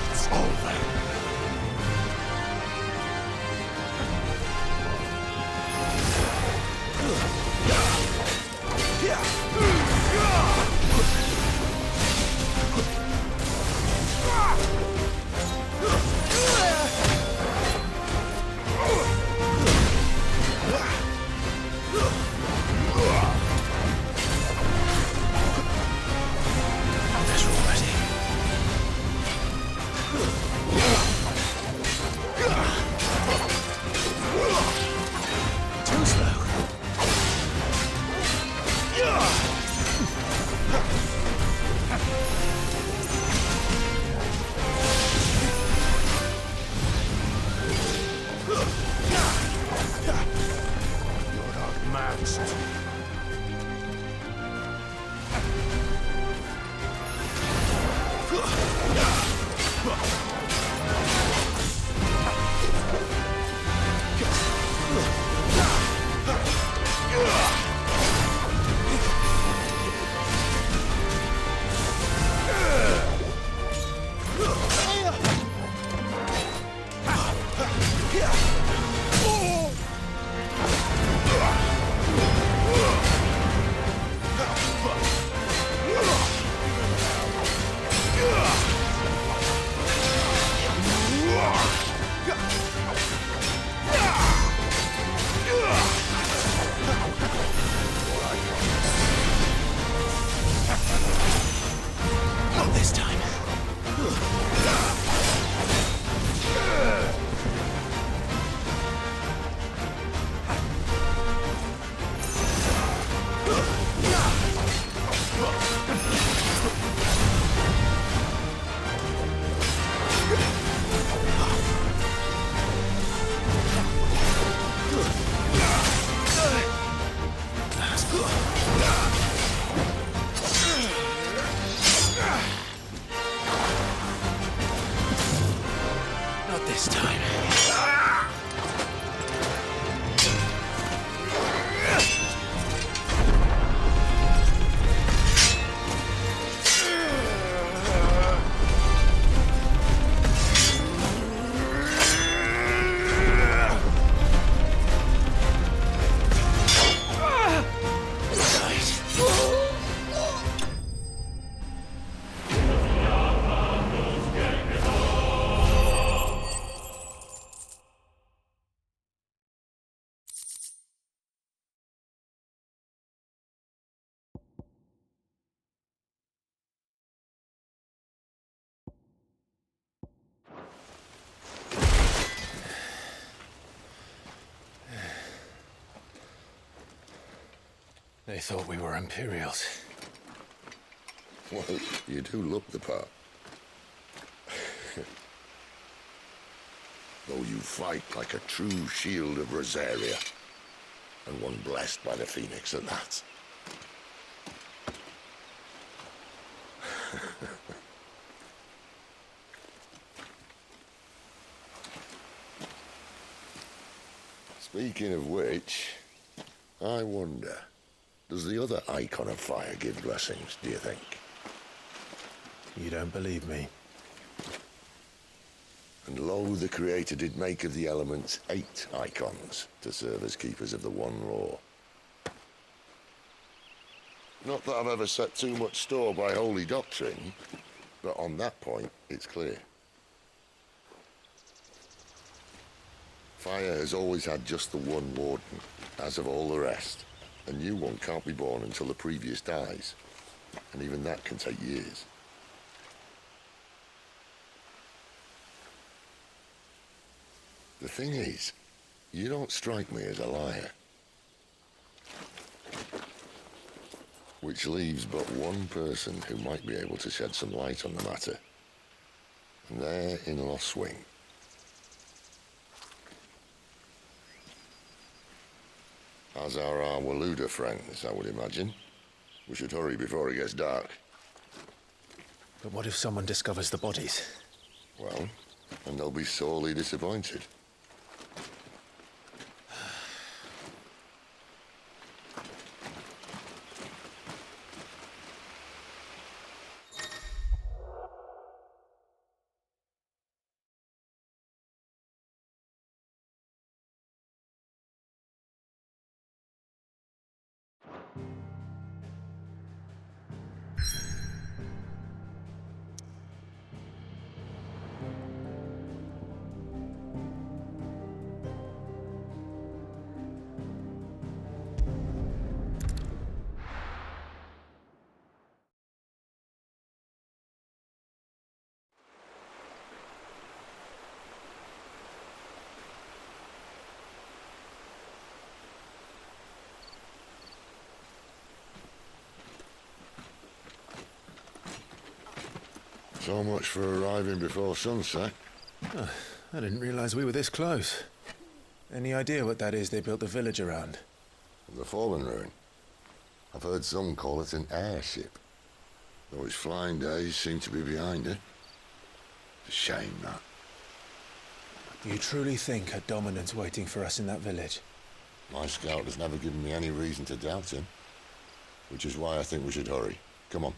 It's over. They thought we were Imperials. Well, you do look the part. Though you fight like a true shield of Rosaria, and one blessed by the Phoenix at that. Speaking of which, I wonder, does the other Icon of Fire give blessings, do you think? You don't believe me? And lo, the Creator did make of the elements 8 Icons to serve as keepers of the one law. Not that I've ever set too much store by holy doctrine, but on that point, it's clear. Fire has always had just the one warden, as of all the rest. A new one can't be born until the previous dies, and even that can take years. The thing is, you don't strike me as a liar. Which leaves but one person who might be able to shed some light on the matter. And they're in Lost Swing. As are our Waluda friends, I would imagine. We should hurry before it gets dark. But what if someone discovers the bodies? Well, and they'll be sorely disappointed. So much for arriving before sunset. Oh, I didn't realize we were this close. Any idea what that is they built the village around? The fallen ruin. I've heard some call it an airship. Though his flying days seem to be behind it. It's a shame, that. You truly think a dominant's waiting for us in that village? My scout has never given me any reason to doubt him. Which is why I think we should hurry. Come on.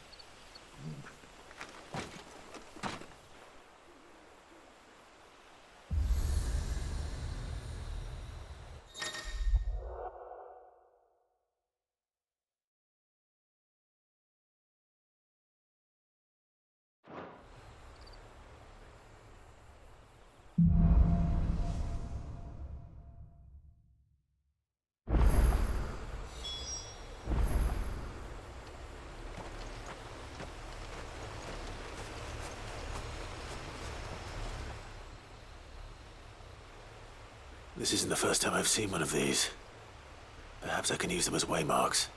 This isn't the first time I've seen one of these. Perhaps I can use them as waymarks.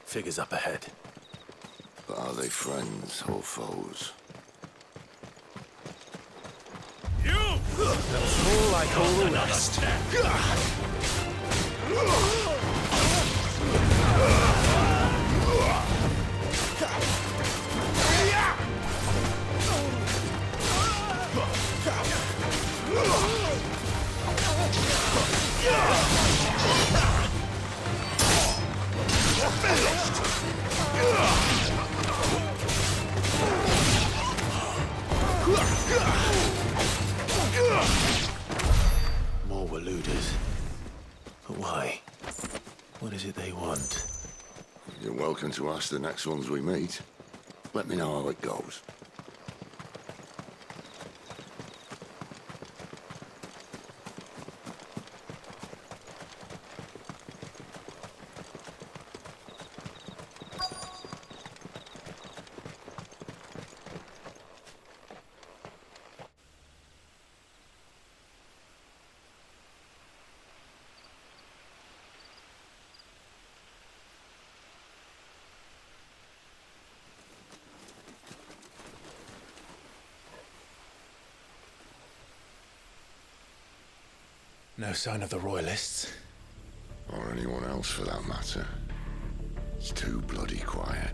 Figures up ahead. But are they friends or foes? You! That's all I call the rest. More were looters. But why? What is it they want? You're welcome to ask the next ones we meet. Let me know how it goes. No sign of the Royalists. Or anyone else for that matter. It's too bloody quiet.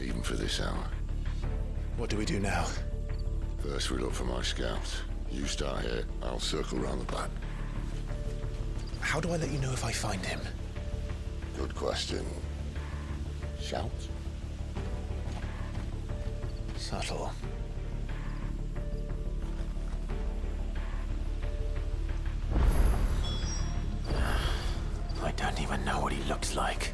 Even for this hour. What do we do now? First we look for my scout. You start here, I'll circle round the back. How do I let you know if I find him? Good question. Shout? Subtle. I don't even know what he looks like.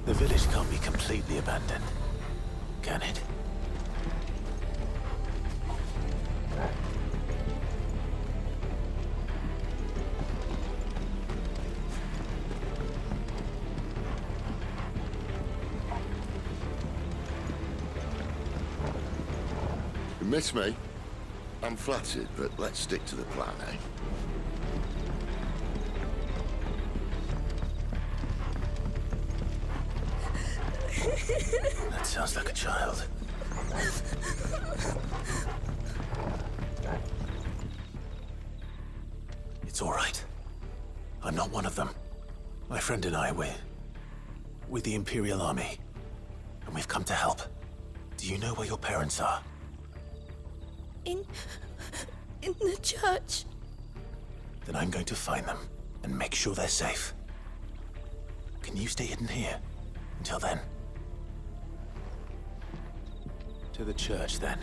The village can't be completely abandoned, can it? You miss me? I'm flattered, but let's stick to the plan, eh? That sounds like a child. It's all right. I'm not one of them. My friend and I, we're with the Imperial Army, and we've come to help. Do you know where your parents are? In the church. Then I'm going to find them and make sure they're safe. Can you stay hidden here until then? To the church, then.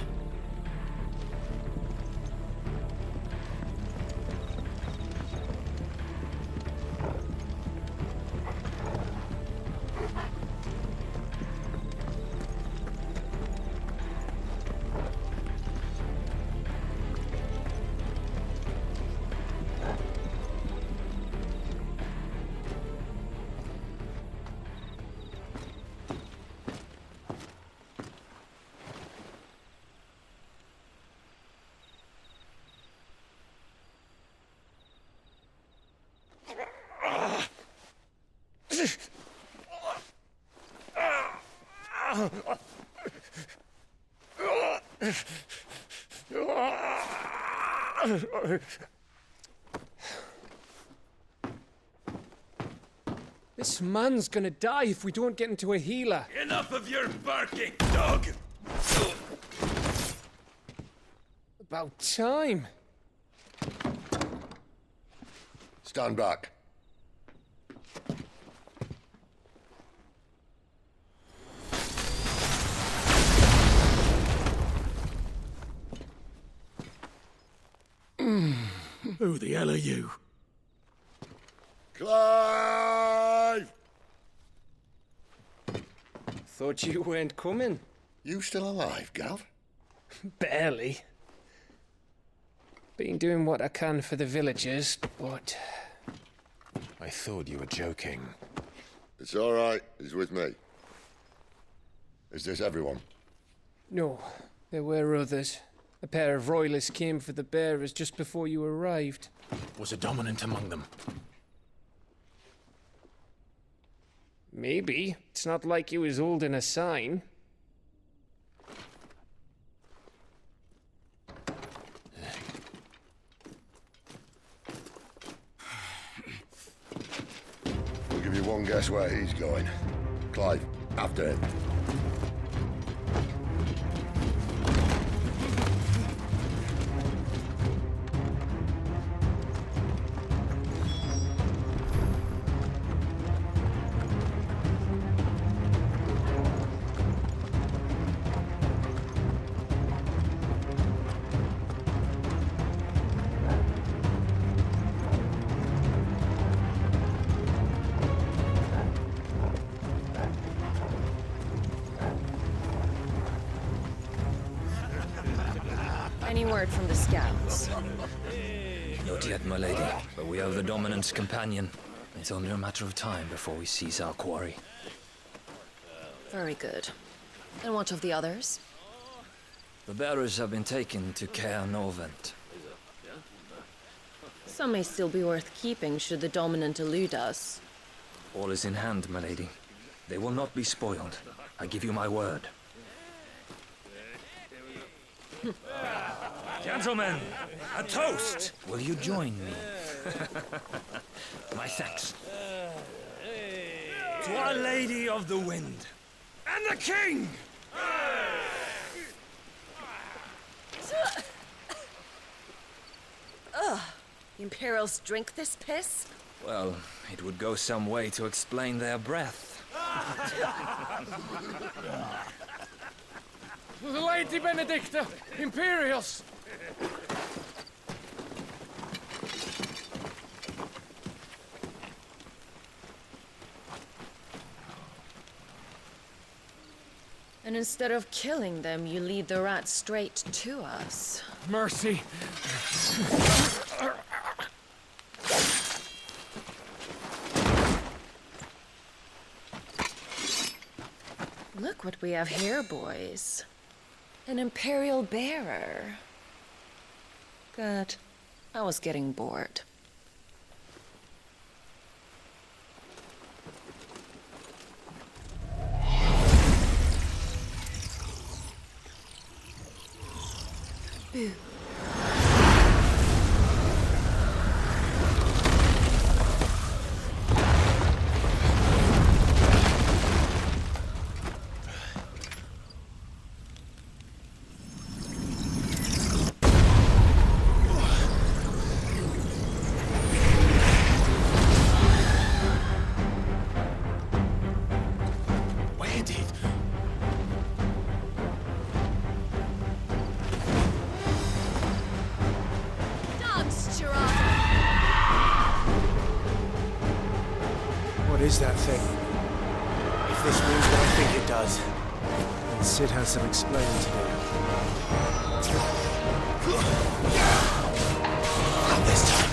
This man's gonna die if we don't get into a healer. Enough of your barking, dog! About time. Stand back. Who the hell are you? Clive! Thought you weren't coming. You still alive, Gav? Barely. Been doing what I can for the villagers, but... I thought you were joking. It's all right. He's with me. Is this everyone? No, there were others. A pair of royalists came for the bearers just before you arrived. Was a dominant among them? Maybe. It's not like he was holding a sign. We'll give you one guess where he's going. Clive, after him. Any word from the scouts? Not yet, my lady, but we have the dominant's companion. It's only a matter of time before we seize our quarry. Very good. And what of the others? The bearers have been taken to Caer Novent. Some may still be worth keeping should the dominant elude us. All is in hand, my lady. They will not be spoiled. I give you my word. Gentlemen, a toast! Will you join me? My thanks. To Our Lady of the Wind and the King! Ugh. The Imperials drink this piss? Well, it would go some way to explain their breath. Lady Benedicta! Imperials! And instead of killing them, you lead the rats straight to us. Mercy! Look what we have here, boys. An Imperial bearer. Good. I was getting bored. Boo. What is that thing? If this means what I think it does, then Cid has some explaining to do. Not this time.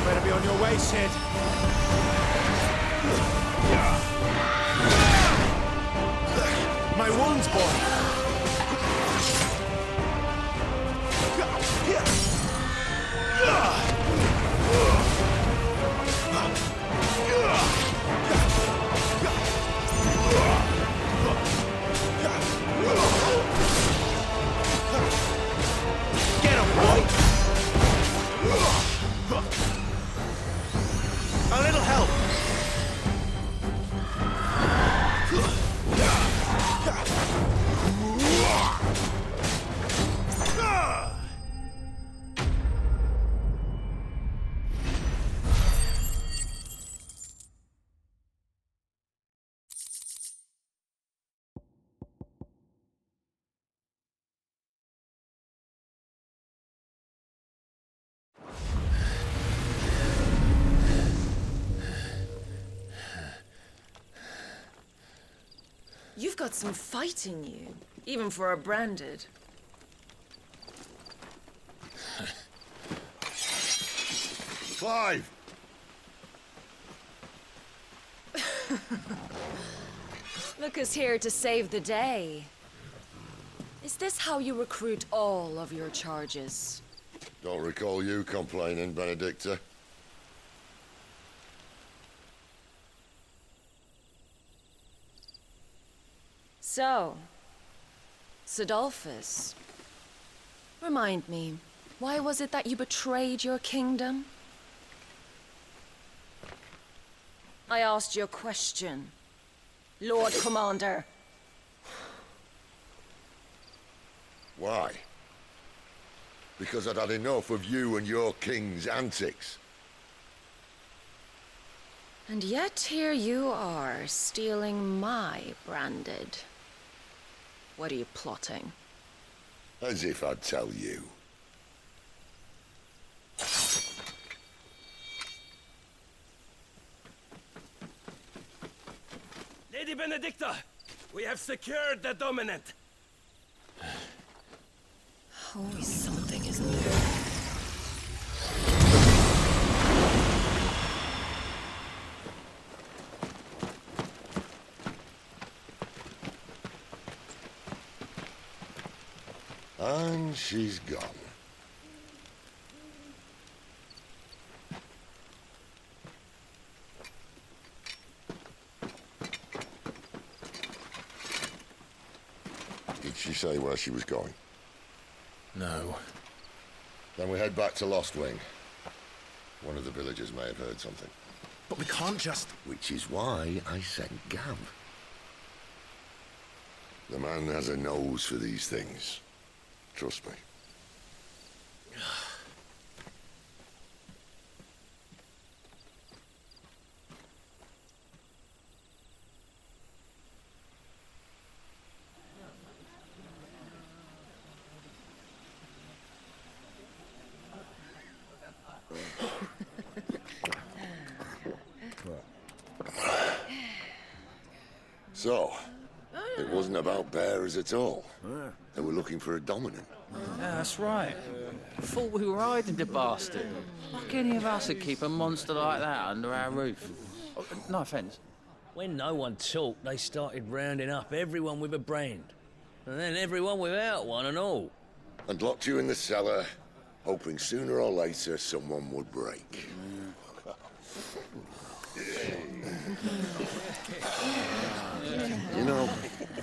Better be on your way, Cid. My wounds, boy. Get him, boy. A little help. You've got some fight in you, even for a branded. Clive! Look who's here to save the day. Is this how you recruit all of your charges? Don't recall you complaining, Benedicta. So, Sidolphus, remind me, why was it that you betrayed your kingdom? I asked you a question, Lord Commander. Why? Because I'd had enough of you and your king's antics. And yet here you are, stealing my branded. What are you plotting? As if I'd tell you. Lady Benedicta, we have secured the dominant. Always something, isn't there? And she's gone. say where she was going? No. Then we head back to Lost Wing. One of the villagers may have heard something. But we can't just... Which is why I sent Gav. The man has a nose for these things. Trust me. So, it wasn't about bearers at all. They were looking for a dominant. Yeah, that's right. Thought we were hiding the bastard. Like any of us would keep a monster like that under our roof. Oh, no offence. When no one talked, they started rounding up everyone with a brand. And then everyone without one and all. And locked you in the cellar, hoping sooner or later someone would break. You know,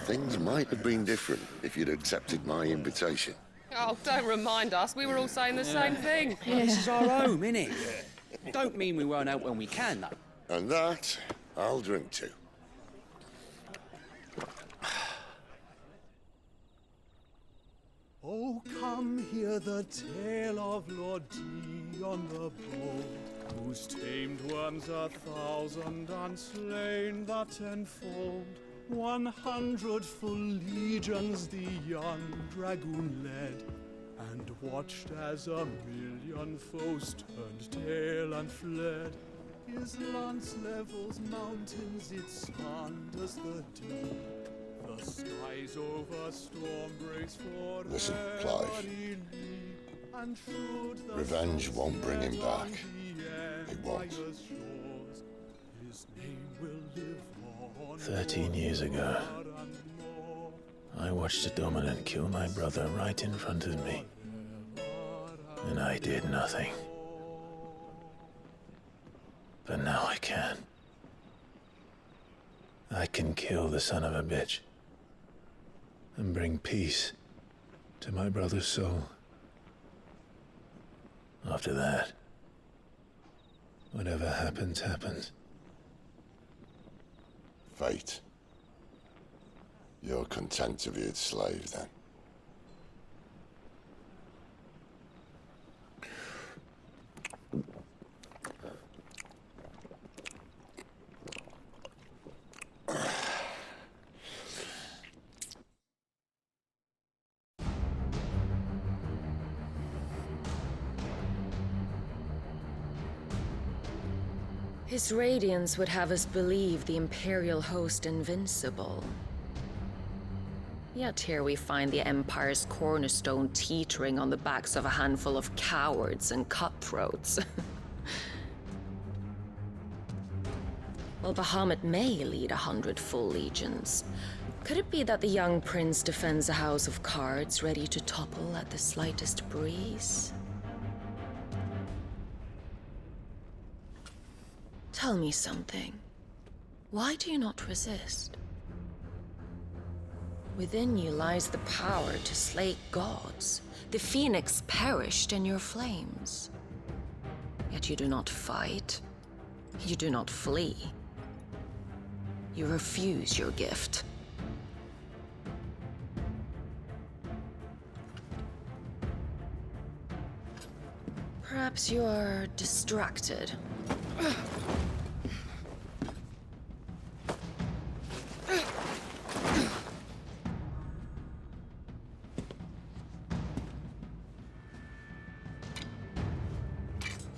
things might have been different if you'd accepted my invitation. Oh, don't remind us. We were all saying the same thing. Well, this is our home, innit? Don't mean we won't out when we can, though. And that, I'll drink to. Oh, come hear the tale of Lord Dion the Bold, who's tamed worms 1,000 and slain the tenfold. 100 full legions the young dragoon led, and watched as 1,000,000 foes turned tail and fled. His lance levels mountains, it sanders the deep. The skies over storm breaks for Listen, Clive. Revenge won't bring him back. It won't. 13 years ago, I watched a dominant kill my brother right in front of me. And I did nothing. But now I can. I can kill the son of a bitch. And bring peace to my brother's soul. After that, whatever happens, happens. Fate. You're content to be its slave, then? His radiance would have us believe the Imperial host invincible. Yet here we find the Empire's cornerstone teetering on the backs of a handful of cowards and cutthroats. Well, Bahamut may lead 100 full legions. Could it be that the young prince defends a house of cards ready to topple at the slightest breeze? Tell me something. Why do you not resist? Within you lies the power to slay gods. The phoenix perished in your flames. Yet you do not fight. You do not flee. You refuse your gift. Perhaps you are distracted.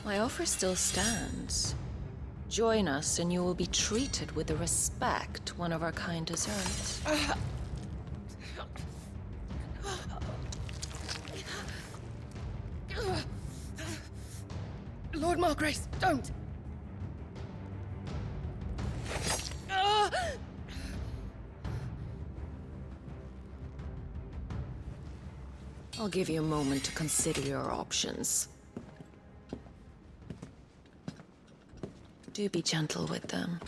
My offer still stands. Join us and you will be treated with the respect one of our kind deserves. Lord Margrace, don't! I'll give you a moment to consider your options. Do be gentle with them.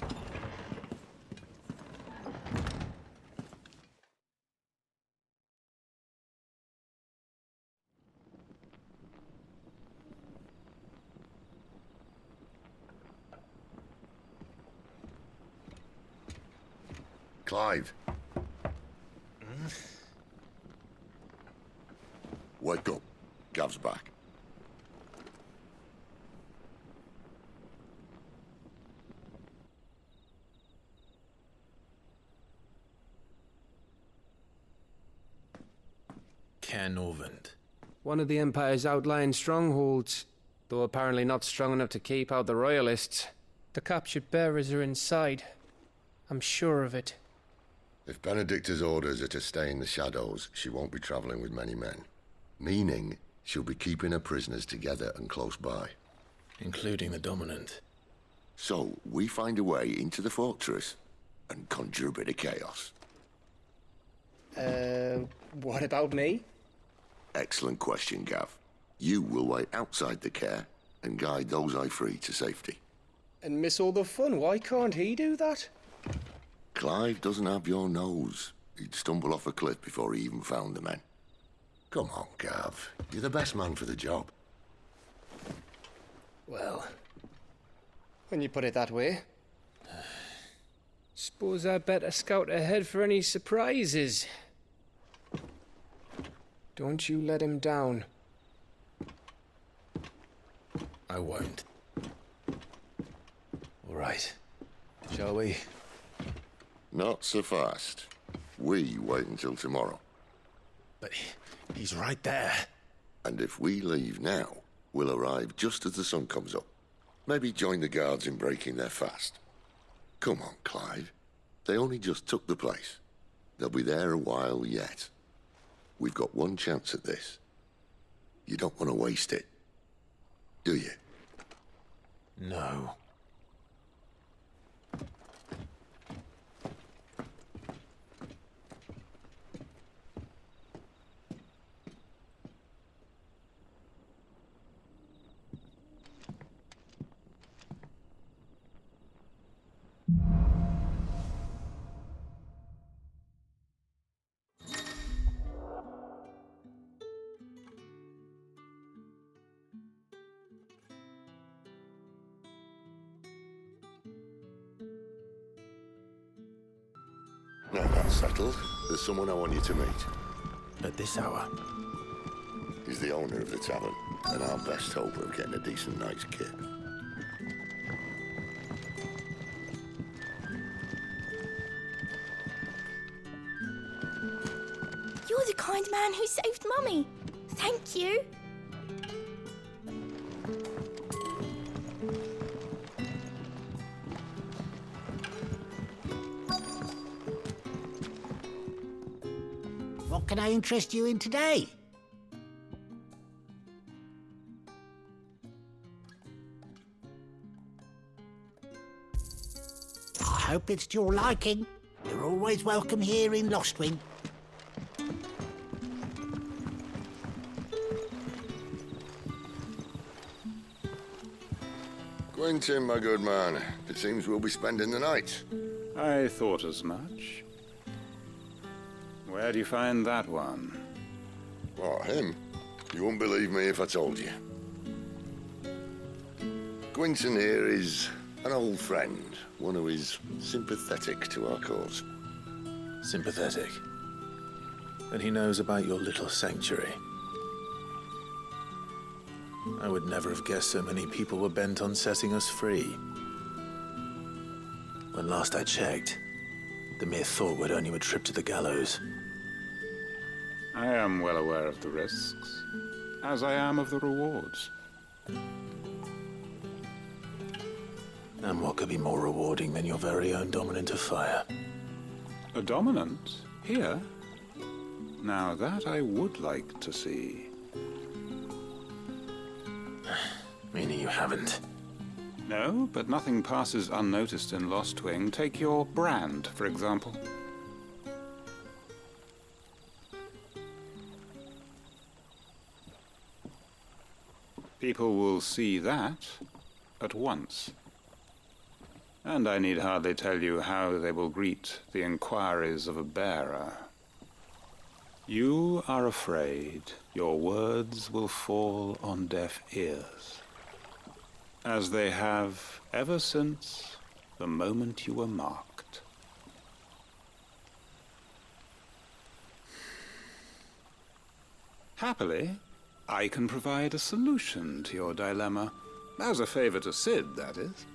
Clive. Wake up. Gav's back. Canorvand. One of the Empire's outlying strongholds, though apparently not strong enough to keep out the Royalists. The captured bearers are inside. I'm sure of it. If Benedicta's orders are to stay in the shadows, she won't be traveling with many men. Meaning, she'll be keeping her prisoners together and close by. Including the dominant. So, we find a way into the fortress and conjure a bit of chaos. What about me? Excellent question, Gav. You will wait outside the care and guide those I free to safety. And miss all the fun. Why can't he do that? Clive doesn't have your nose. He'd stumble off a cliff before he even found the men. Come on, Gav. You're the best man for the job. Well, when you put it that way. Suppose I'd better scout ahead for any surprises. Don't you let him down. I won't. All right. Shall we? Not so fast. We wait until tomorrow. But he's right there. And if we leave now, we'll arrive just as the sun comes up. Maybe join the guards in breaking their fast. Come on, Clive. They only just took the place. They'll be there a while yet. We've got one chance at this. You don't want to waste it, do you? No. Now that's settled. There's someone I want you to meet. At this hour? He's the owner of the tavern, and our best hope of getting a decent night's kip. You're the kind man who saved Mummy. Thank you. What can I interest you in today? I hope it's to your liking. You're always welcome here in Lostwing. Quentin, my good man. It seems we'll be spending the night. I thought as much. Where do you find that one? What, him? You wouldn't believe me if I told you. Quentin here is an old friend, one who is sympathetic to our cause. Sympathetic? And he knows about your little sanctuary. I would never have guessed so many people were bent on setting us free. When last I checked, the mere thought would earn you a trip to the gallows. I am well aware of the risks, as I am of the rewards. And what could be more rewarding than your very own dominant of fire? A dominant? Here? Now that I would like to see. Meaning you haven't? No, but nothing passes unnoticed in Lostwing. Take your brand, for example. People will see that at once. And I need hardly tell you how they will greet the inquiries of a bearer. You are afraid your words will fall on deaf ears, as they have ever since the moment you were marked. Happily, I can provide a solution to your dilemma. As a favor to Cid, that is.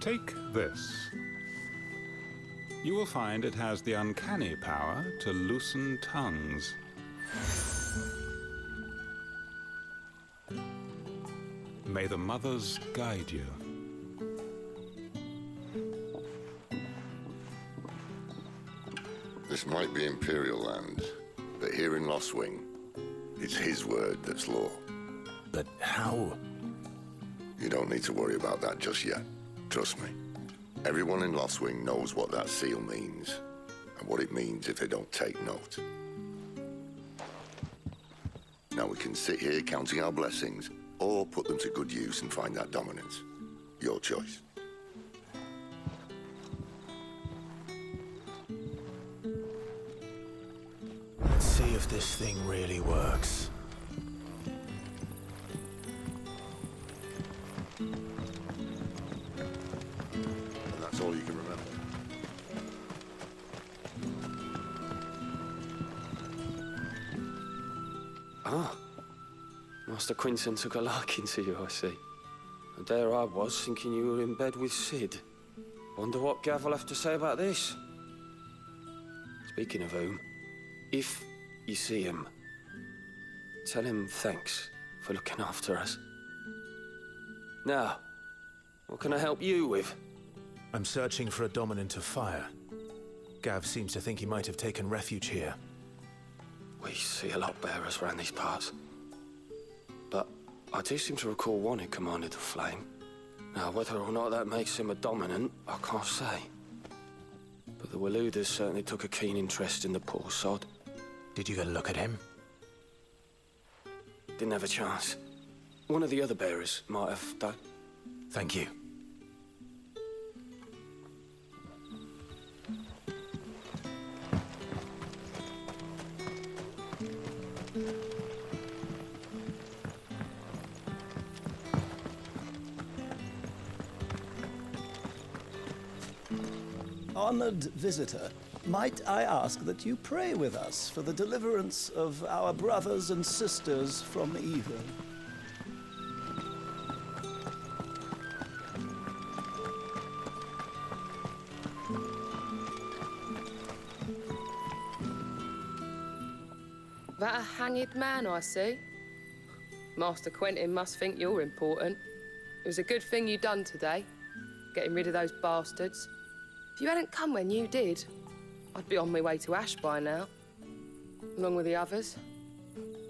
Take this. You will find it has the uncanny power to loosen tongues. May the mothers guide you. This might be Imperial land, but here in Lost Wing, it's his word that's law. But how? You don't need to worry about that just yet. Trust me. Everyone in Lost Wing knows what that seal means, and what it means if they don't take note. Now we can sit here counting our blessings, or put them to good use and find that dominance. Your choice. Let's see if this thing really works. And that's all you can remember. Ah. Master Quinton took a liking to you, I see. And there I was, thinking you were in bed with Cid. Wonder what Gav will have to say about this. Speaking of whom, if you see him, tell him thanks for looking after us. Now, what can I help you with? I'm searching for a dominant of fire. Gav seems to think he might have taken refuge here. We see a lot bearers around these parts. But I do seem to recall one who commanded the flame. Now, whether or not that makes him a dominant, I can't say. But the Waluders certainly took a keen interest in the poor sod. Did you get a look at him? Didn't have a chance. One of the other bearers might have done. Thank you. Honored visitor, might I ask that you pray with us for the deliverance of our brothers and sisters from evil? That a hanged man I see? Master Quentin must think you're important. It was a good thing you done today, getting rid of those bastards. If you hadn't come when you did, I'd be on my way to Ash by now, along with the others.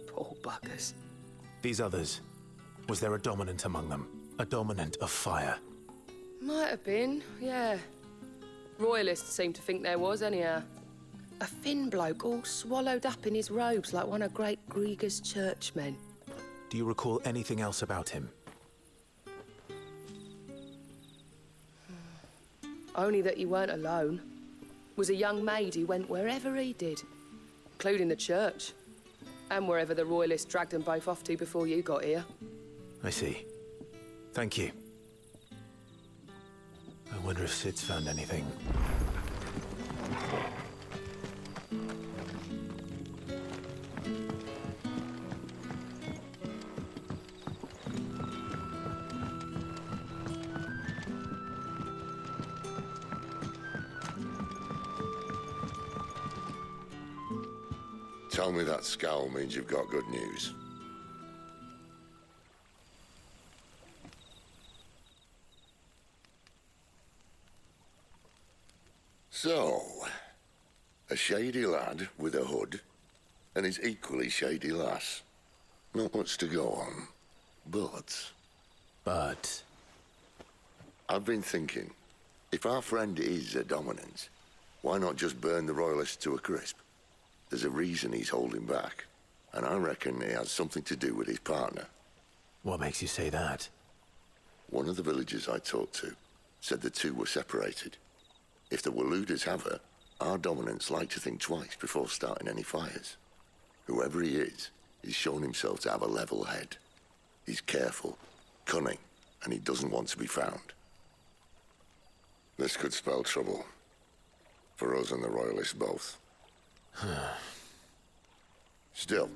Poor buggers. These others, was there a dominant among them? A dominant of fire? Might have been, yeah. Royalists seem to think there was, anyhow. A thin bloke all swallowed up in his robes like one of Great Grieger's churchmen. Do you recall anything else about him? Only that he weren't alone. Was a young maid who went wherever he did, including the church, and wherever the Royalists dragged them both off to before you got here. I see. Thank you. I wonder if Cid's found anything. Tell me that scowl means you've got good news. So, a shady lad with a hood, and his equally shady lass. Not much to go on, but... I've been thinking, if our friend is a dominant, why not just burn the Royalists to a crisp? There's a reason he's holding back, and I reckon it has something to do with his partner. What makes you say that? One of the villagers I talked to said the two were separated. If the Waluders have her, our dominants like to think twice before starting any fires. Whoever he is, he's shown himself to have a level head. He's careful, cunning, and he doesn't want to be found. This could spell trouble. For us and the Royalists both. Still,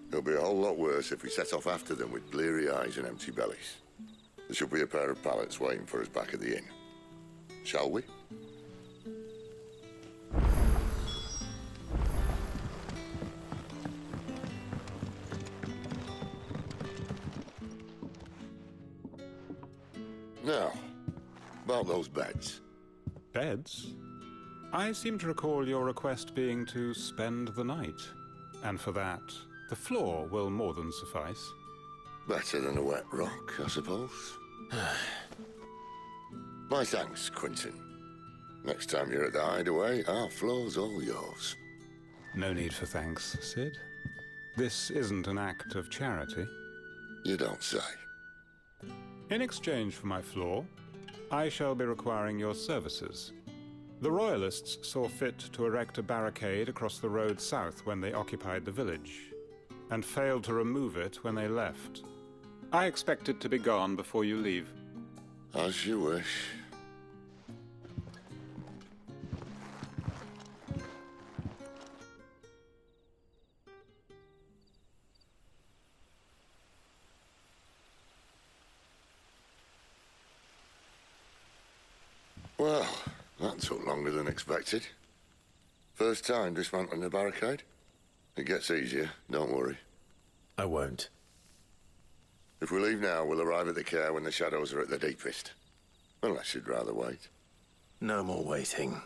it'll be a whole lot worse if we set off after them with bleary eyes and empty bellies. There should be a pair of pallets waiting for us back at the inn. Shall we? Now, about those beds. Beds? I seem to recall your request being to spend the night. And for that, the floor will more than suffice. Better than a wet rock, I suppose. My thanks, Quentin. Next time you're at the hideaway, our floor's all yours. No need for thanks, Cid. This isn't an act of charity. You don't say. In exchange for my floor, I shall be requiring your services. The Royalists saw fit to erect a barricade across the road south when they occupied the village, and failed to remove it when they left. I expect it to be gone before you leave. As you wish. Well, that took longer than expected. First time dismantling the barricade? It gets easier, don't worry. I won't. If we leave now, we'll arrive at the care when the shadows are at their deepest. Unless you'd rather wait. No more waiting.